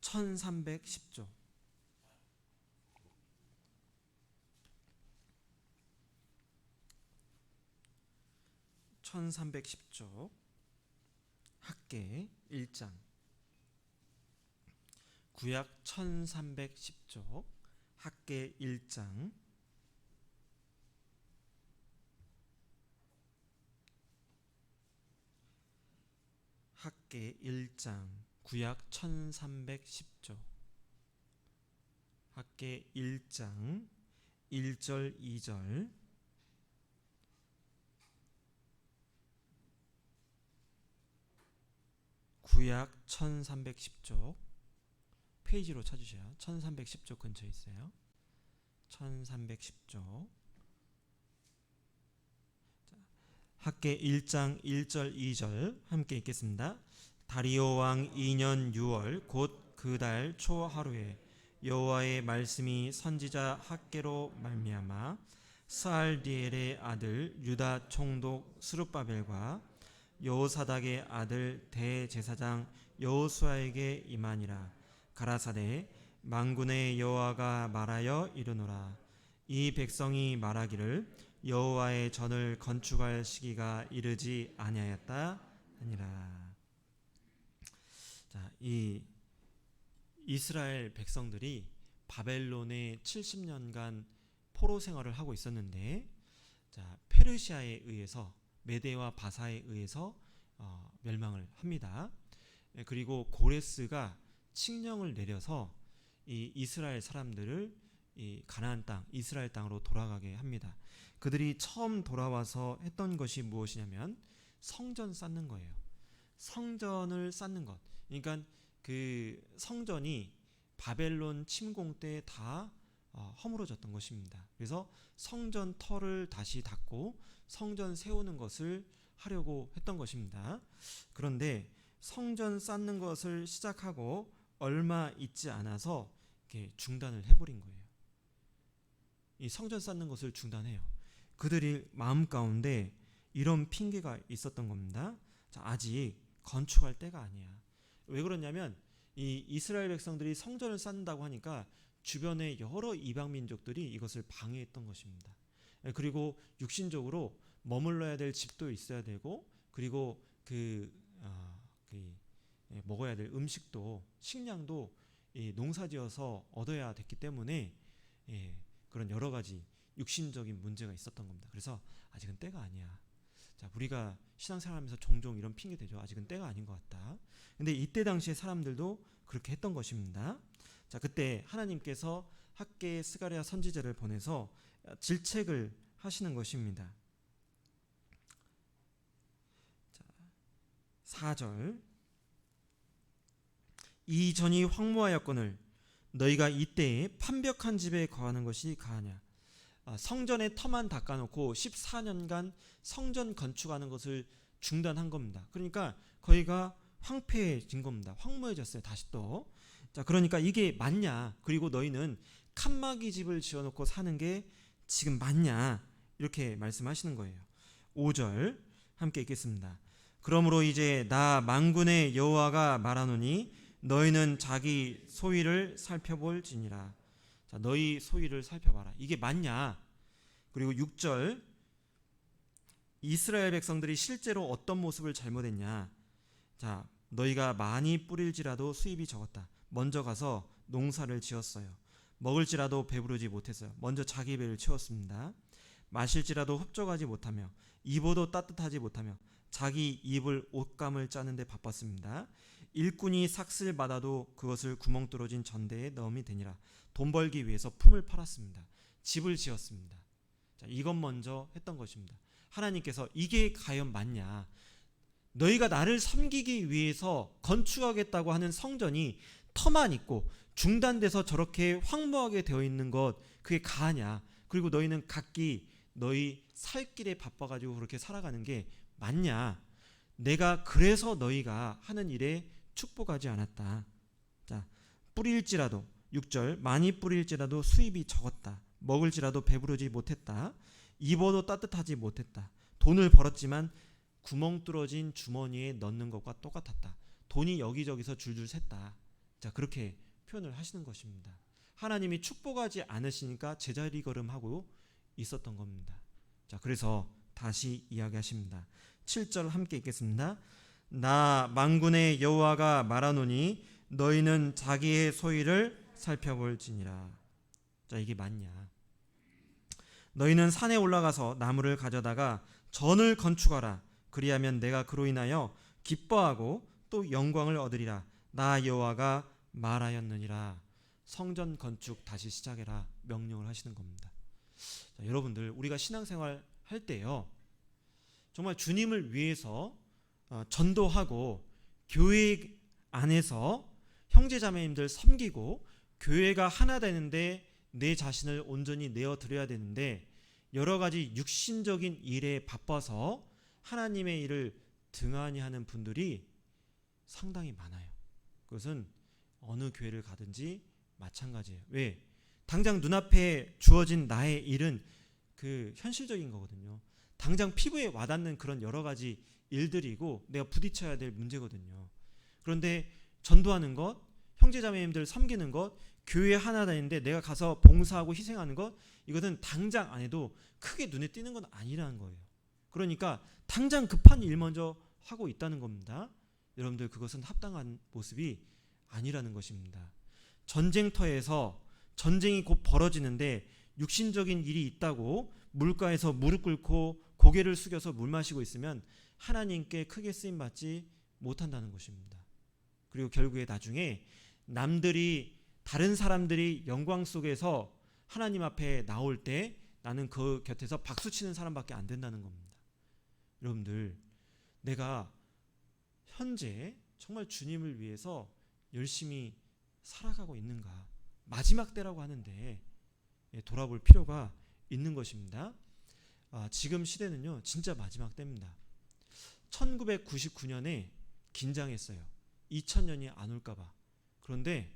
1310조. 학계 1장. 구약 1310조 학계 1장. 학계 1장 구약 1310조 학계 1장 1절 2절. 구약 1310조 페이지로 찾으셔요. 1310조 근처에 있어요. 1310조 학계 1장 1절 2절 함께 읽겠습니다. 다리오 왕 2년 6월 곧 그 달 초 하루에 여호와의 말씀이 선지자 학계로 말미암아 스알디엘의 아들 유다 총독 스룹바벨과 여호사닥의 아들 대제사장 여호수아에게 임하니라. 가라사대 만군의 여호와가 말하여 이르노라. 이 백성이 말하기를 여호와의 전을 건축할 시기가 이르지 아니하였다 하니라. 자, 이 이스라엘 백성들이 바벨론에 70년간 포로 생활을 하고 있었는데, 자, 페르시아에 의해서, 메데와 바사에 의해서 멸망을 합니다. 그리고 고레스가 칙령을 내려서 이 이스라엘 사람들을 이 가나안 땅, 이스라엘 땅으로 돌아가게 합니다. 그들이 처음 돌아와서 했던 것이 무엇이냐면 성전 쌓는 거예요. 성전을 쌓는 것. 그러니까 그 성전이 바벨론 침공 때 다 허물어졌던 것입니다. 그래서 성전 터를 다시 닫고 성전 세우는 것을 하려고 했던 것입니다. 그런데 성전 쌓는 것을 시작하고 얼마 있지 않아서 이렇게 중단을 해버린 거예요. 이 성전 쌓는 것을 중단해요. 그들이 마음 가운데 이런 핑계가 있었던 겁니다. 자, 아직 건축할 때가 아니야. 왜 그러냐면 이 이스라엘 백성들이 성전을 쌓는다고 하니까 주변의 여러 이방 민족들이 이것을 방해했던 것입니다. 그리고 육신적으로 머물러야 될 집도 있어야 되고, 그리고 먹어야 될 음식도, 식량도 농사지어서 얻어야 됐기 때문에 그런 여러 가지 육신적인 문제가 있었던 겁니다. 그래서 아직은 때가 아니야. 자, 우리가 신앙생활하면서 종종 이런 핑계 대죠. 아직은 때가 아닌 것 같다. 근데 이때 당시에 사람들도 그렇게 했던 것입니다. 자, 그때 하나님께서 학개 스가랴 선지자를 보내서 질책을 하시는 것입니다. 자, 4절. 이 전이 황무하였거늘 너희가 이때에 판벽한 집에 거하는 것이 가하냐. 성전의 터만 닦아놓고 14년간 성전 건축하는 것을 중단한 겁니다. 그러니까 거기가 황폐해진 겁니다. 황무해졌어요. 다시 또. 자, 그러니까 이게 맞냐? 그리고 너희는 칸막이 집을 지어놓고 사는 게 지금 맞냐? 이렇게 말씀하시는 거예요. 5절 함께 읽겠습니다. 그러므로 이제 나 만군의 여호와가 말하노니 너희는 자기 소위를 살펴볼지니라. 자, 너희 소위를 살펴봐라. 이게 맞냐? 그리고 6절 이스라엘 백성들이 실제로 어떤 모습을 잘못했냐? 자, 너희가 많이 뿌릴지라도 수입이 적었다. 먼저 가서 농사를 지었어요. 먹을지라도 배부르지 못했어요. 먼저 자기 배를 채웠습니다. 마실지라도 흡족하지 못하며 입어도 따뜻하지 못하며 자기 입을 옷감을 짜는데 바빴습니다. 일꾼이 삭슬 받아도 그것을 구멍 뚫어진 전대에 넣음이 되니라. 돈 벌기 위해서 품을 팔았습니다. 집을 지었습니다. 자, 이것 먼저 했던 것입니다. 하나님께서 이게 과연 맞냐? 너희가 나를 섬기기 위해서 건축하겠다고 하는 성전이 터만 있고 중단돼서 저렇게 황무하게 되어 있는 것, 그게 가하냐? 그리고 너희는 각기 너희 살 길에 바빠가지고 그렇게 살아가는 게 맞냐? 내가 그래서 너희가 하는 일에 축복하지 않았다. 자, 뿌릴지라도 6절 많이 뿌릴지라도 수입이 적었다. 먹을지라도 배부르지 못했다. 입어도 따뜻하지 못했다. 돈을 벌었지만 구멍 뚫어진 주머니에 넣는 것과 똑같았다. 돈이 여기저기서 줄줄 샜다. 자, 그렇게 표현을 하시는 것입니다. 하나님이 축복하지 않으시니까 제자리 걸음하고 있었던 겁니다. 자, 그래서 다시 이야기하십니다. 7절 함께 읽겠습니다. 나 만군의 여호와가 말하노니 너희는 자기의 소위를 살펴볼지니라. 자, 이게 맞냐? 너희는 산에 올라가서 나무를 가져다가 전을 건축하라. 그리하면 내가 그로 인하여 기뻐하고 또 영광을 얻으리라. 나 여호와가 말하였느니라. 성전 건축 다시 시작해라 명령을 하시는 겁니다. 자, 여러분들, 우리가 신앙생활 할 때요, 정말 주님을 위해서 전도하고 교회 안에서 형제자매님들 섬기고 교회가 하나 되는데 내 자신을 온전히 내어드려야 되는데, 여러 가지 육신적인 일에 바빠서 하나님의 일을 등한히 하는 분들이 상당히 많아요. 그것은 어느 교회를 가든지 마찬가지예요. 왜? 당장 눈앞에 주어진 나의 일은 그 현실적인 거거든요. 당장 피부에 와닿는 그런 여러 가지 일들이고 내가 부딪혀야 될 문제거든요. 그런데 전도하는 것, 형제자매님들 섬기는 것, 교회 하나 다니는데 내가 가서 봉사하고 희생하는 것, 이것은 당장 안 해도 크게 눈에 띄는 건 아니라는 거예요. 그러니까 당장 급한 일 먼저 하고 있다는 겁니다. 여러분들, 그것은 합당한 모습이 아니라는 것입니다. 전쟁터에서 전쟁이 곧 벌어지는데 육신적인 일이 있다고 물가에서 무릎 꿇고 고개를 숙여서 물 마시고 있으면 하나님께 크게 쓰임 받지 못한다는 것입니다. 그리고 결국에 나중에 남들이, 다른 사람들이 영광 속에서 하나님 앞에 나올 때 나는 그 곁에서 박수치는 사람밖에 안 된다는 겁니다. 여러분들, 내가 현재 정말 주님을 위해서 열심히 살아가고 있는가? 마지막 때라고 하는데 돌아볼 필요가 있는 것입니다. 지금 시대는요, 진짜 마지막 때입니다. 1999년에 긴장했어요. 2000년이 안 올까봐. 그런데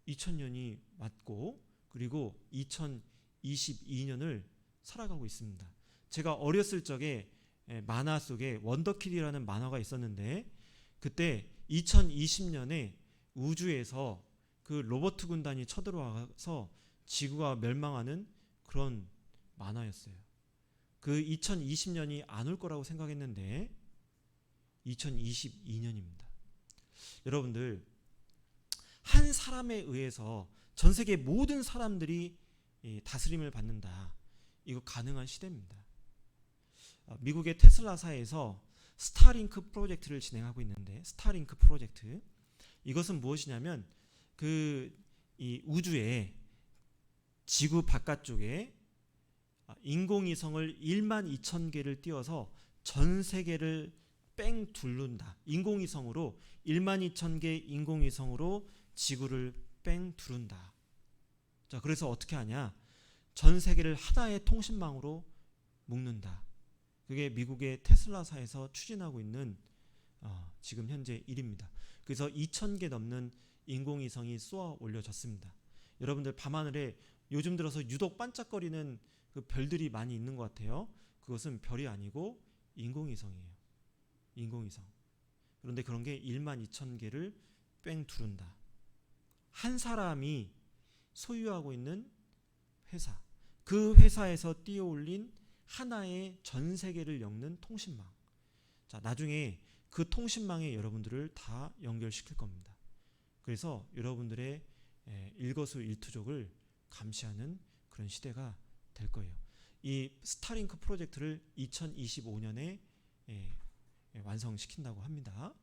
2000년이 왔고, 그리고 2022년을 살아가고 있습니다. 제가 어렸을 적에 만화 속에 원더키드라는 만화가 있었는데, 그때 2020년에 우주에서 그 로버트 군단이 쳐들어와서 지구가 멸망하는 그런 만화였어요. 그 2020년이 안 올 거라고 생각했는데 2022년입니다. 여러분들, 한 사람에 의해서 전 세계 모든 사람들이 다스림을 받는다. 이거 가능한 시대입니다. 미국의 테슬라사에서 스타링크 프로젝트를 진행하고 있는데, 스타링크 프로젝트, 이것은 무엇이냐면 이 우주에, 지구 바깥쪽에 인공위성을 1만 2천 개를 띄워서 전 세계를 뺑 둘른다. 인공위성으로 1만 2천 개 인공위성으로 지구를 뺑 두른다. 자, 그래서 어떻게 하냐? 전 세계를 하나의 통신망으로 묶는다. 그게 미국의 테슬라사에서 추진하고 있는 지금 현재 일입니다. 그래서 2,000개 넘는 인공위성이 쏘아 올려졌습니다. 여러분들, 밤하늘에 요즘 들어서 유독 반짝거리는 그 별들이 많이 있는 것 같아요. 그것은 별이 아니고 인공위성이에요. 인공위성. 그런데 그런 게 1만 2천 개를 뺑 두른다. 한 사람이 소유하고 있는 회사, 그 회사에서 띄어올린 하나의 전 세계를 엮는 통신망. 자, 나중에 그 통신망에 여러분들을 다 연결시킬 겁니다. 그래서 여러분들의 일거수일투족을 감시하는 그런 시대가 될 거예요. 이 스타링크 프로젝트를 2025년에 완성시킨다고 합니다.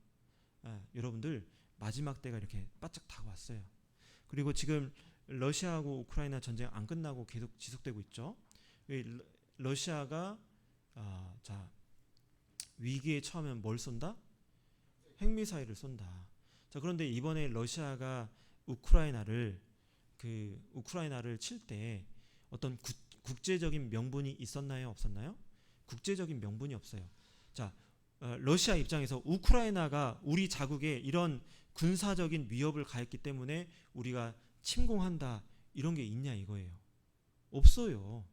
여러분들, 마지막 때가 이렇게 바짝 다가왔어요. 그리고 지금 러시아하고 우크라이나 전쟁 안 끝나고 계속 지속되고 있죠. 러시아가 위기에 처하면 뭘 쏜다? 핵미사일을 쏜다. 자, 그런데 이번에 러시아가 우크라이나를 칠 때 어떤 국제적인 명분이 있었나요? 없었나요? 국제적인 명분이 없어요. 자, 러시아 입장에서 우크라이나가 우리 자국에 이런 군사적인 위협을 가했기 때문에 우리가 침공한다, 이런 게 있냐 이거예요. 없어요.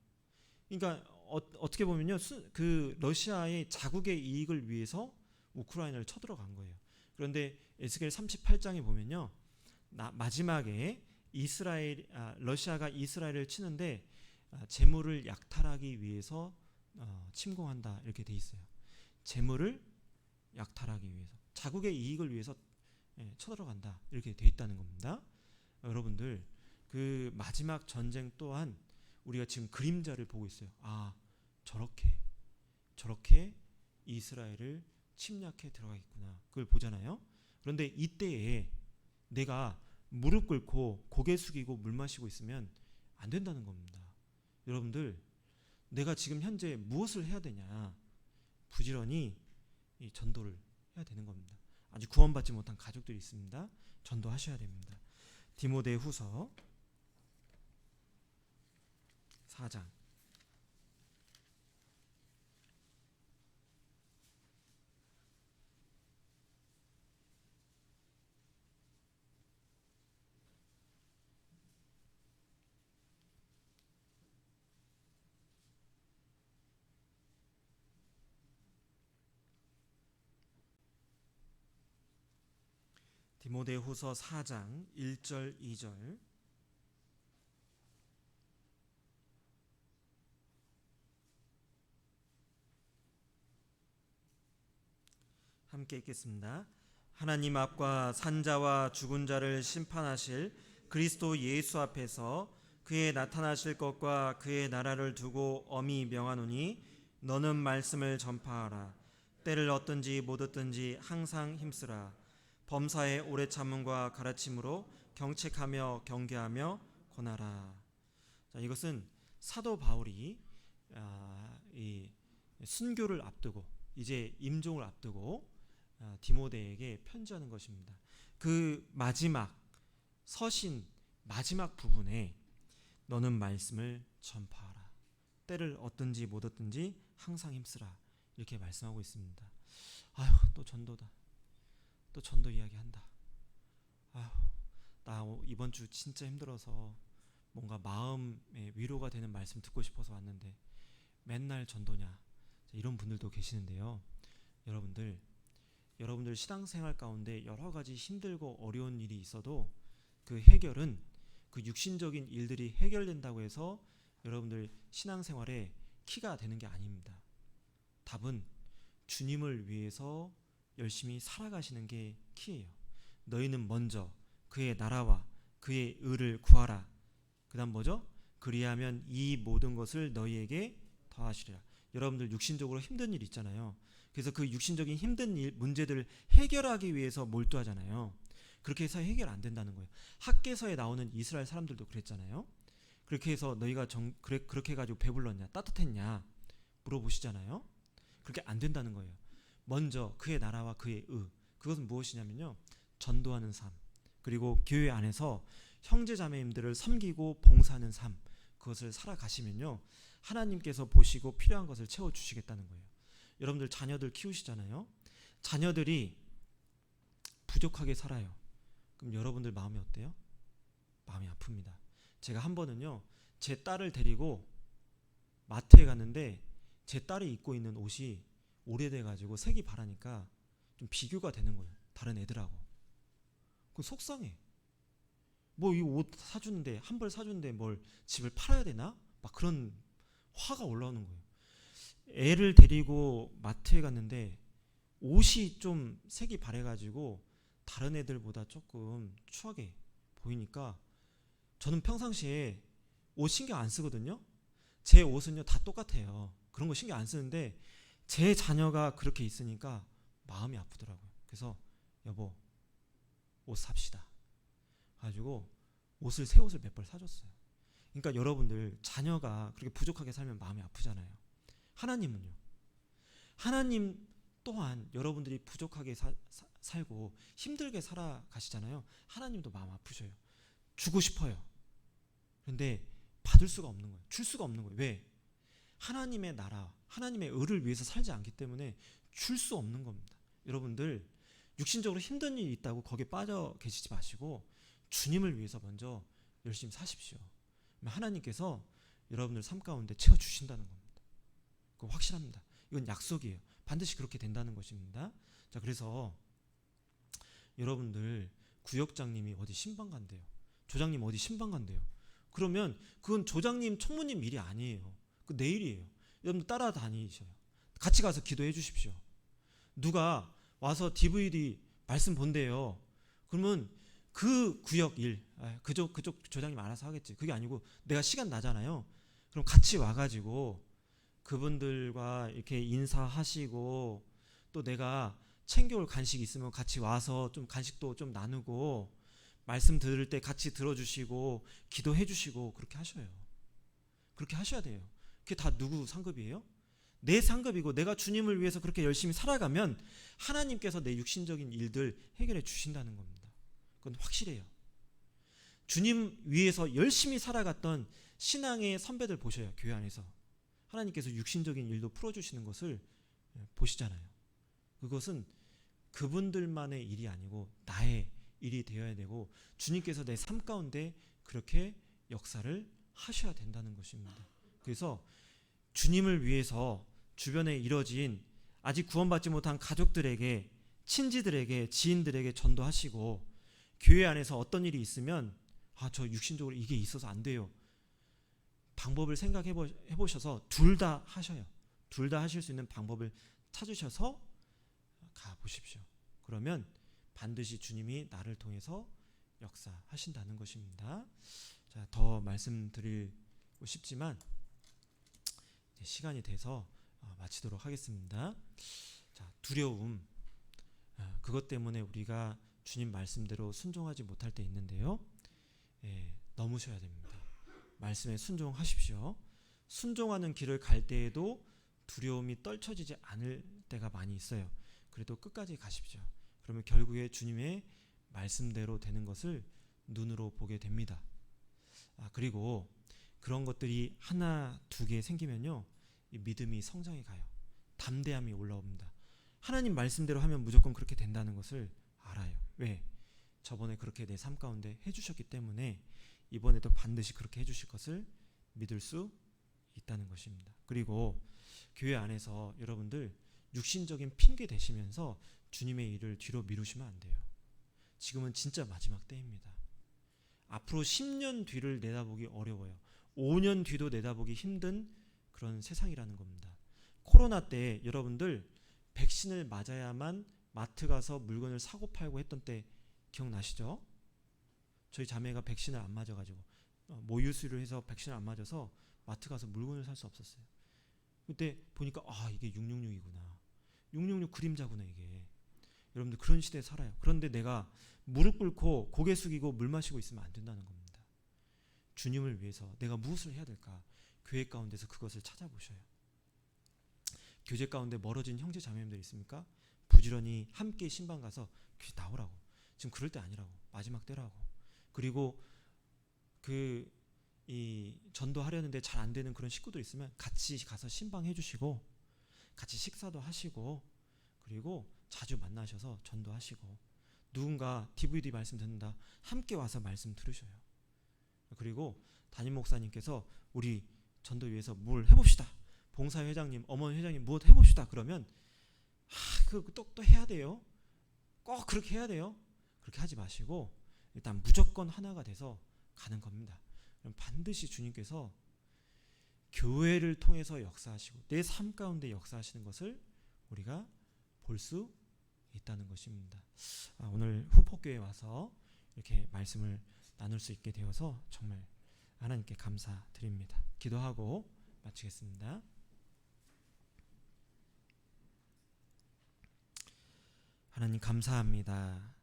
그러니까 어떻게 보면요, 그 러시아의 자국의 이익을 위해서 우크라이나를 쳐들어간 거예요. 그런데 에스겔 38장에 보면요, 마지막에 러시아가 이스라엘을 치는데 재물을 약탈하기 위해서 침공한다, 이렇게 돼 있어요. 재물을 약탈하기 위해서, 자국의 이익을 위해서 쳐들어간다, 이렇게 돼 있다는 겁니다. 여러분들, 그 마지막 전쟁 또한 우리가 지금 그림자를 보고 있어요. 저렇게 이스라엘을 침략해 들어가겠구나, 그걸 보잖아요. 그런데 이때에 내가 무릎 꿇고 고개 숙이고 물 마시고 있으면 안 된다는 겁니다. 여러분들, 내가 지금 현재 무엇을 해야 되냐? 부지런히 이 전도를 해야 되는 겁니다. 아직 구원받지 못한 가족들이 있습니다. 전도하셔야 됩니다. 디모데후서 4장. 디모데후서 4장 1절 2절 함께 읽겠습니다. 하나님 앞과 산자와 죽은 자를 심판하실 그리스도 예수 앞에서 그의 나타나실 것과 그의 나라를 두고 엄히 명하노니 너는 말씀을 전파하라. 때를 얻든지 못 얻든지 항상 힘쓰라. 범사에 오래 참음과 가르침으로 경책하며 경계하며 권하라. 자, 이것은 사도 바울이 이 순교를 앞두고 이제 임종을 앞두고 디모데에게 편지하는 것입니다. 그 마지막 서신 마지막 부분에 너는 말씀을 전파하라. 때를 얻든지 못 얻든지 항상 힘쓰라. 이렇게 말씀하고 있습니다. 아휴, 또 전도다. 또 전도 이야기한다. 아휴, 나 이번 주 진짜 힘들어서 뭔가 마음에 위로가 되는 말씀 듣고 싶어서 왔는데 맨날 전도냐. 이런 분들도 계시는데요. 여러분들 신앙생활 가운데 여러 가지 힘들고 어려운 일이 있어도 그 해결은 그 육신적인 일들이 해결된다고 해서 여러분들 신앙생활에 키가 되는 게 아닙니다. 답은 주님을 위해서 열심히 살아가시는 게 키예요. 너희는 먼저 그의 나라와 그의 의를 구하라. 그 다음 뭐죠? 그리하면 이 모든 것을 너희에게 더하시리라. 여러분들 육신적으로 힘든 일 있잖아요. 그래서 그 육신적인 힘든 일, 문제들을 해결하기 위해서 몰두하잖아요. 그렇게 해서 해결 안 된다는 거예요. 학개서에 나오는 이스라엘 사람들도 그랬잖아요. 그렇게 해서 너희가 그렇게 해가지고 배불렀냐, 따뜻했냐 물어보시잖아요. 그렇게 안 된다는 거예요. 먼저 그의 나라와 그의 의, 그것은 무엇이냐면요, 전도하는 삶, 그리고 교회 안에서 형제자매님들을 섬기고 봉사하는 삶, 그것을 살아가시면요 하나님께서 보시고 필요한 것을 채워주시겠다는 거예요. 여러분들 자녀들 키우시잖아요. 자녀들이 부족하게 살아요. 그럼 여러분들 마음이 어때요? 마음이 아픕니다. 제가 한 번은요, 제 딸을 데리고 마트에 갔는데 제 딸이 입고 있는 옷이 오래돼가지고 색이 바라니까 좀 비교가 되는 거예요. 다른 애들하고. 그 속상해. 뭐 이 옷 사주는데, 한 벌 사주는데 뭘 집을 팔아야 되나? 막 그런 화가 올라오는 거예요. 애를 데리고 마트에 갔는데 옷이 좀 색이 바래가지고 다른 애들보다 조금 추하게 보이니까 저는 평상시에 옷 신경 안 쓰거든요. 제 옷은요 다 똑같아요. 그런 거 신경 안 쓰는데 제 자녀가 그렇게 있으니까 마음이 아프더라고요. 그래서 여보, 옷 삽시다 가지고 새 옷을 몇 벌 사줬어요. 그러니까 여러분들 자녀가 그렇게 부족하게 살면 마음이 아프잖아요. 하나님은요, 하나님 또한 여러분들이 부족하게 살고 힘들게 살아가시잖아요. 하나님도 마음 아프셔요. 주고 싶어요. 그런데 받을 수가 없는 거예요. 줄 수가 없는 거예요. 왜? 하나님의 나라, 하나님의 의를 위해서 살지 않기 때문에 줄 수 없는 겁니다. 여러분들 육신적으로 힘든 일이 있다고 거기에 빠져 계시지 마시고 주님을 위해서 먼저 열심히 사십시오. 하나님께서 여러분들 삶 가운데 채워주신다는 겁니다. 그거 확실합니다. 이건 약속이에요. 반드시 그렇게 된다는 것입니다. 자, 그래서 여러분들 구역장님이 어디 신방 간대요. 조장님 어디 신방 간대요. 그러면 그건 조장님, 총무님 일이 아니에요. 그 내일이에요. 여러분들 따라다니셔요. 같이 가서 기도해 주십시오. 누가 와서 DVD 말씀 본대요. 그러면 그 구역 일, 그쪽 조장님 알아서 하겠지. 그게 아니고 내가 시간 나잖아요. 그럼 같이 와가지고 그분들과 이렇게 인사하시고, 또 내가 챙겨올 간식 있으면 같이 와서 좀 간식도 좀 나누고, 말씀 들을 때 같이 들어주시고 기도해 주시고, 그렇게 하셔요. 그렇게 하셔야 돼요. 그게 다 누구 상급이에요? 내 상급이고, 내가 주님을 위해서 그렇게 열심히 살아가면 하나님께서 내 육신적인 일들 해결해 주신다는 겁니다. 그건 확실해요. 주님 위해서 열심히 살아갔던 신앙의 선배들 보셔요. 교회 안에서 하나님께서 육신적인 일도 풀어주시는 것을 보시잖아요. 그것은 그분들만의 일이 아니고 나의 일이 되어야 되고, 주님께서 내 삶 가운데 그렇게 역사를 하셔야 된다는 것입니다. 그래서 주님을 위해서 주변에 이뤄진 아직 구원받지 못한 가족들에게, 친지들에게, 지인들에게 전도하시고, 교회 안에서 어떤 일이 있으면 저 육신적으로 이게 있어서 안 돼요. 방법을 생각해 보셔서 둘 다 하셔요. 둘 다 하실 수 있는 방법을 찾으셔서 가보십시오. 그러면 반드시 주님이 나를 통해서 역사하신다는 것입니다. 자, 더 말씀드리고 싶지만 시간이 돼서 마치도록 하겠습니다. 자, 두려움, 그것 때문에 우리가 주님 말씀대로 순종하지 못할 때 있는데요. 넘으셔야 됩니다. 말씀에 순종하십시오. 순종하는 길을 갈 때에도 두려움이 떨쳐지지 않을 때가 많이 있어요. 그래도 끝까지 가십시오. 그러면 결국에 주님의 말씀대로 되는 것을 눈으로 보게 됩니다. 그리고 그런 것들이 하나 두 개 생기면요, 이 믿음이 성장해 가요. 담대함이 올라옵니다. 하나님 말씀대로 하면 무조건 그렇게 된다는 것을 알아요. 왜? 저번에 그렇게 내 삶 가운데 해주셨기 때문에 이번에도 반드시 그렇게 해주실 것을 믿을 수 있다는 것입니다. 그리고 교회 안에서 여러분들 육신적인 핑계 대시면서 주님의 일을 뒤로 미루시면 안 돼요. 지금은 진짜 마지막 때입니다. 앞으로 10년 뒤를 내다보기 어려워요. 5년 뒤도 내다보기 힘든 그런 세상이라는 겁니다. 코로나 때 여러분들 백신을 맞아야만 마트 가서 물건을 사고 팔고 했던 때 기억나시죠? 저희 자매가 백신을 안 맞아가지고 모유수유를 해서 백신을 안 맞아서 마트 가서 물건을 살 수 없었어요. 그때 보니까 이게 666이구나. 666 그림자구나 이게. 여러분들 그런 시대에 살아요. 그런데 내가 무릎 꿇고 고개 숙이고 물 마시고 있으면 안 된다는 겁니다. 주님을 위해서 내가 무엇을 해야 될까? 교회 가운데서 그것을 찾아보셔요. 교제 가운데 멀어진 형제 자매님들 있습니까? 부지런히 함께 신방 가서 나오라고. 지금 그럴 때 아니라고. 마지막 때라고. 그리고 이 전도하려는데 잘 안 되는 그런 식구들 있으면 같이 가서 신방해 주시고 같이 식사도 하시고 그리고 자주 만나셔서 전도하시고 누군가 DVD 말씀 듣는다 함께 와서 말씀 들으셔요. 그리고 담임 목사님께서 우리 전도 위해서 뭘 해봅시다. 봉사회장님, 어머니 회장님 무엇 해봅시다. 그러면 또 해야 돼요. 꼭 그렇게 해야 돼요. 그렇게 하지 마시고 일단 무조건 하나가 돼서 가는 겁니다. 그럼 반드시 주님께서 교회를 통해서 역사하시고 내 삶 가운데 역사하시는 것을 우리가 볼 수 있다는 것입니다. 오늘 후포교회에 와서 이렇게 말씀을 나눌 수 있게 되어서 정말 하나님께 감사드립니다. 기도하고 마치겠습니다. 하나님 감사합니다.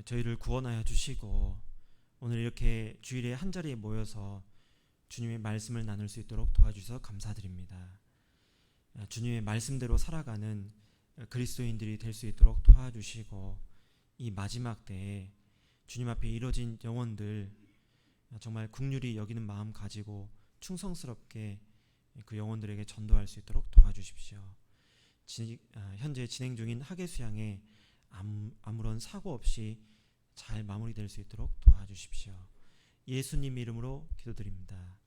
저희를 구원하여 주시고 오늘 이렇게 주일에 한자리에 모여서 주님의 말씀을 나눌 수 있도록 도와주셔서 감사드립니다. 주님의 말씀대로 살아가는 그리스도인들이 될 수 있도록 도와주시고 이 마지막 때에 주님 앞에 이뤄진 영혼들 정말 긍휼히 여기는 마음 가지고 충성스럽게 그 영혼들에게 전도할 수 있도록 도와주십시오. 현재 진행 중인 학예 수양에 아무런 사고 없이 잘 마무리될 수 있도록 도와주십시오. 예수님 이름으로 기도드립니다.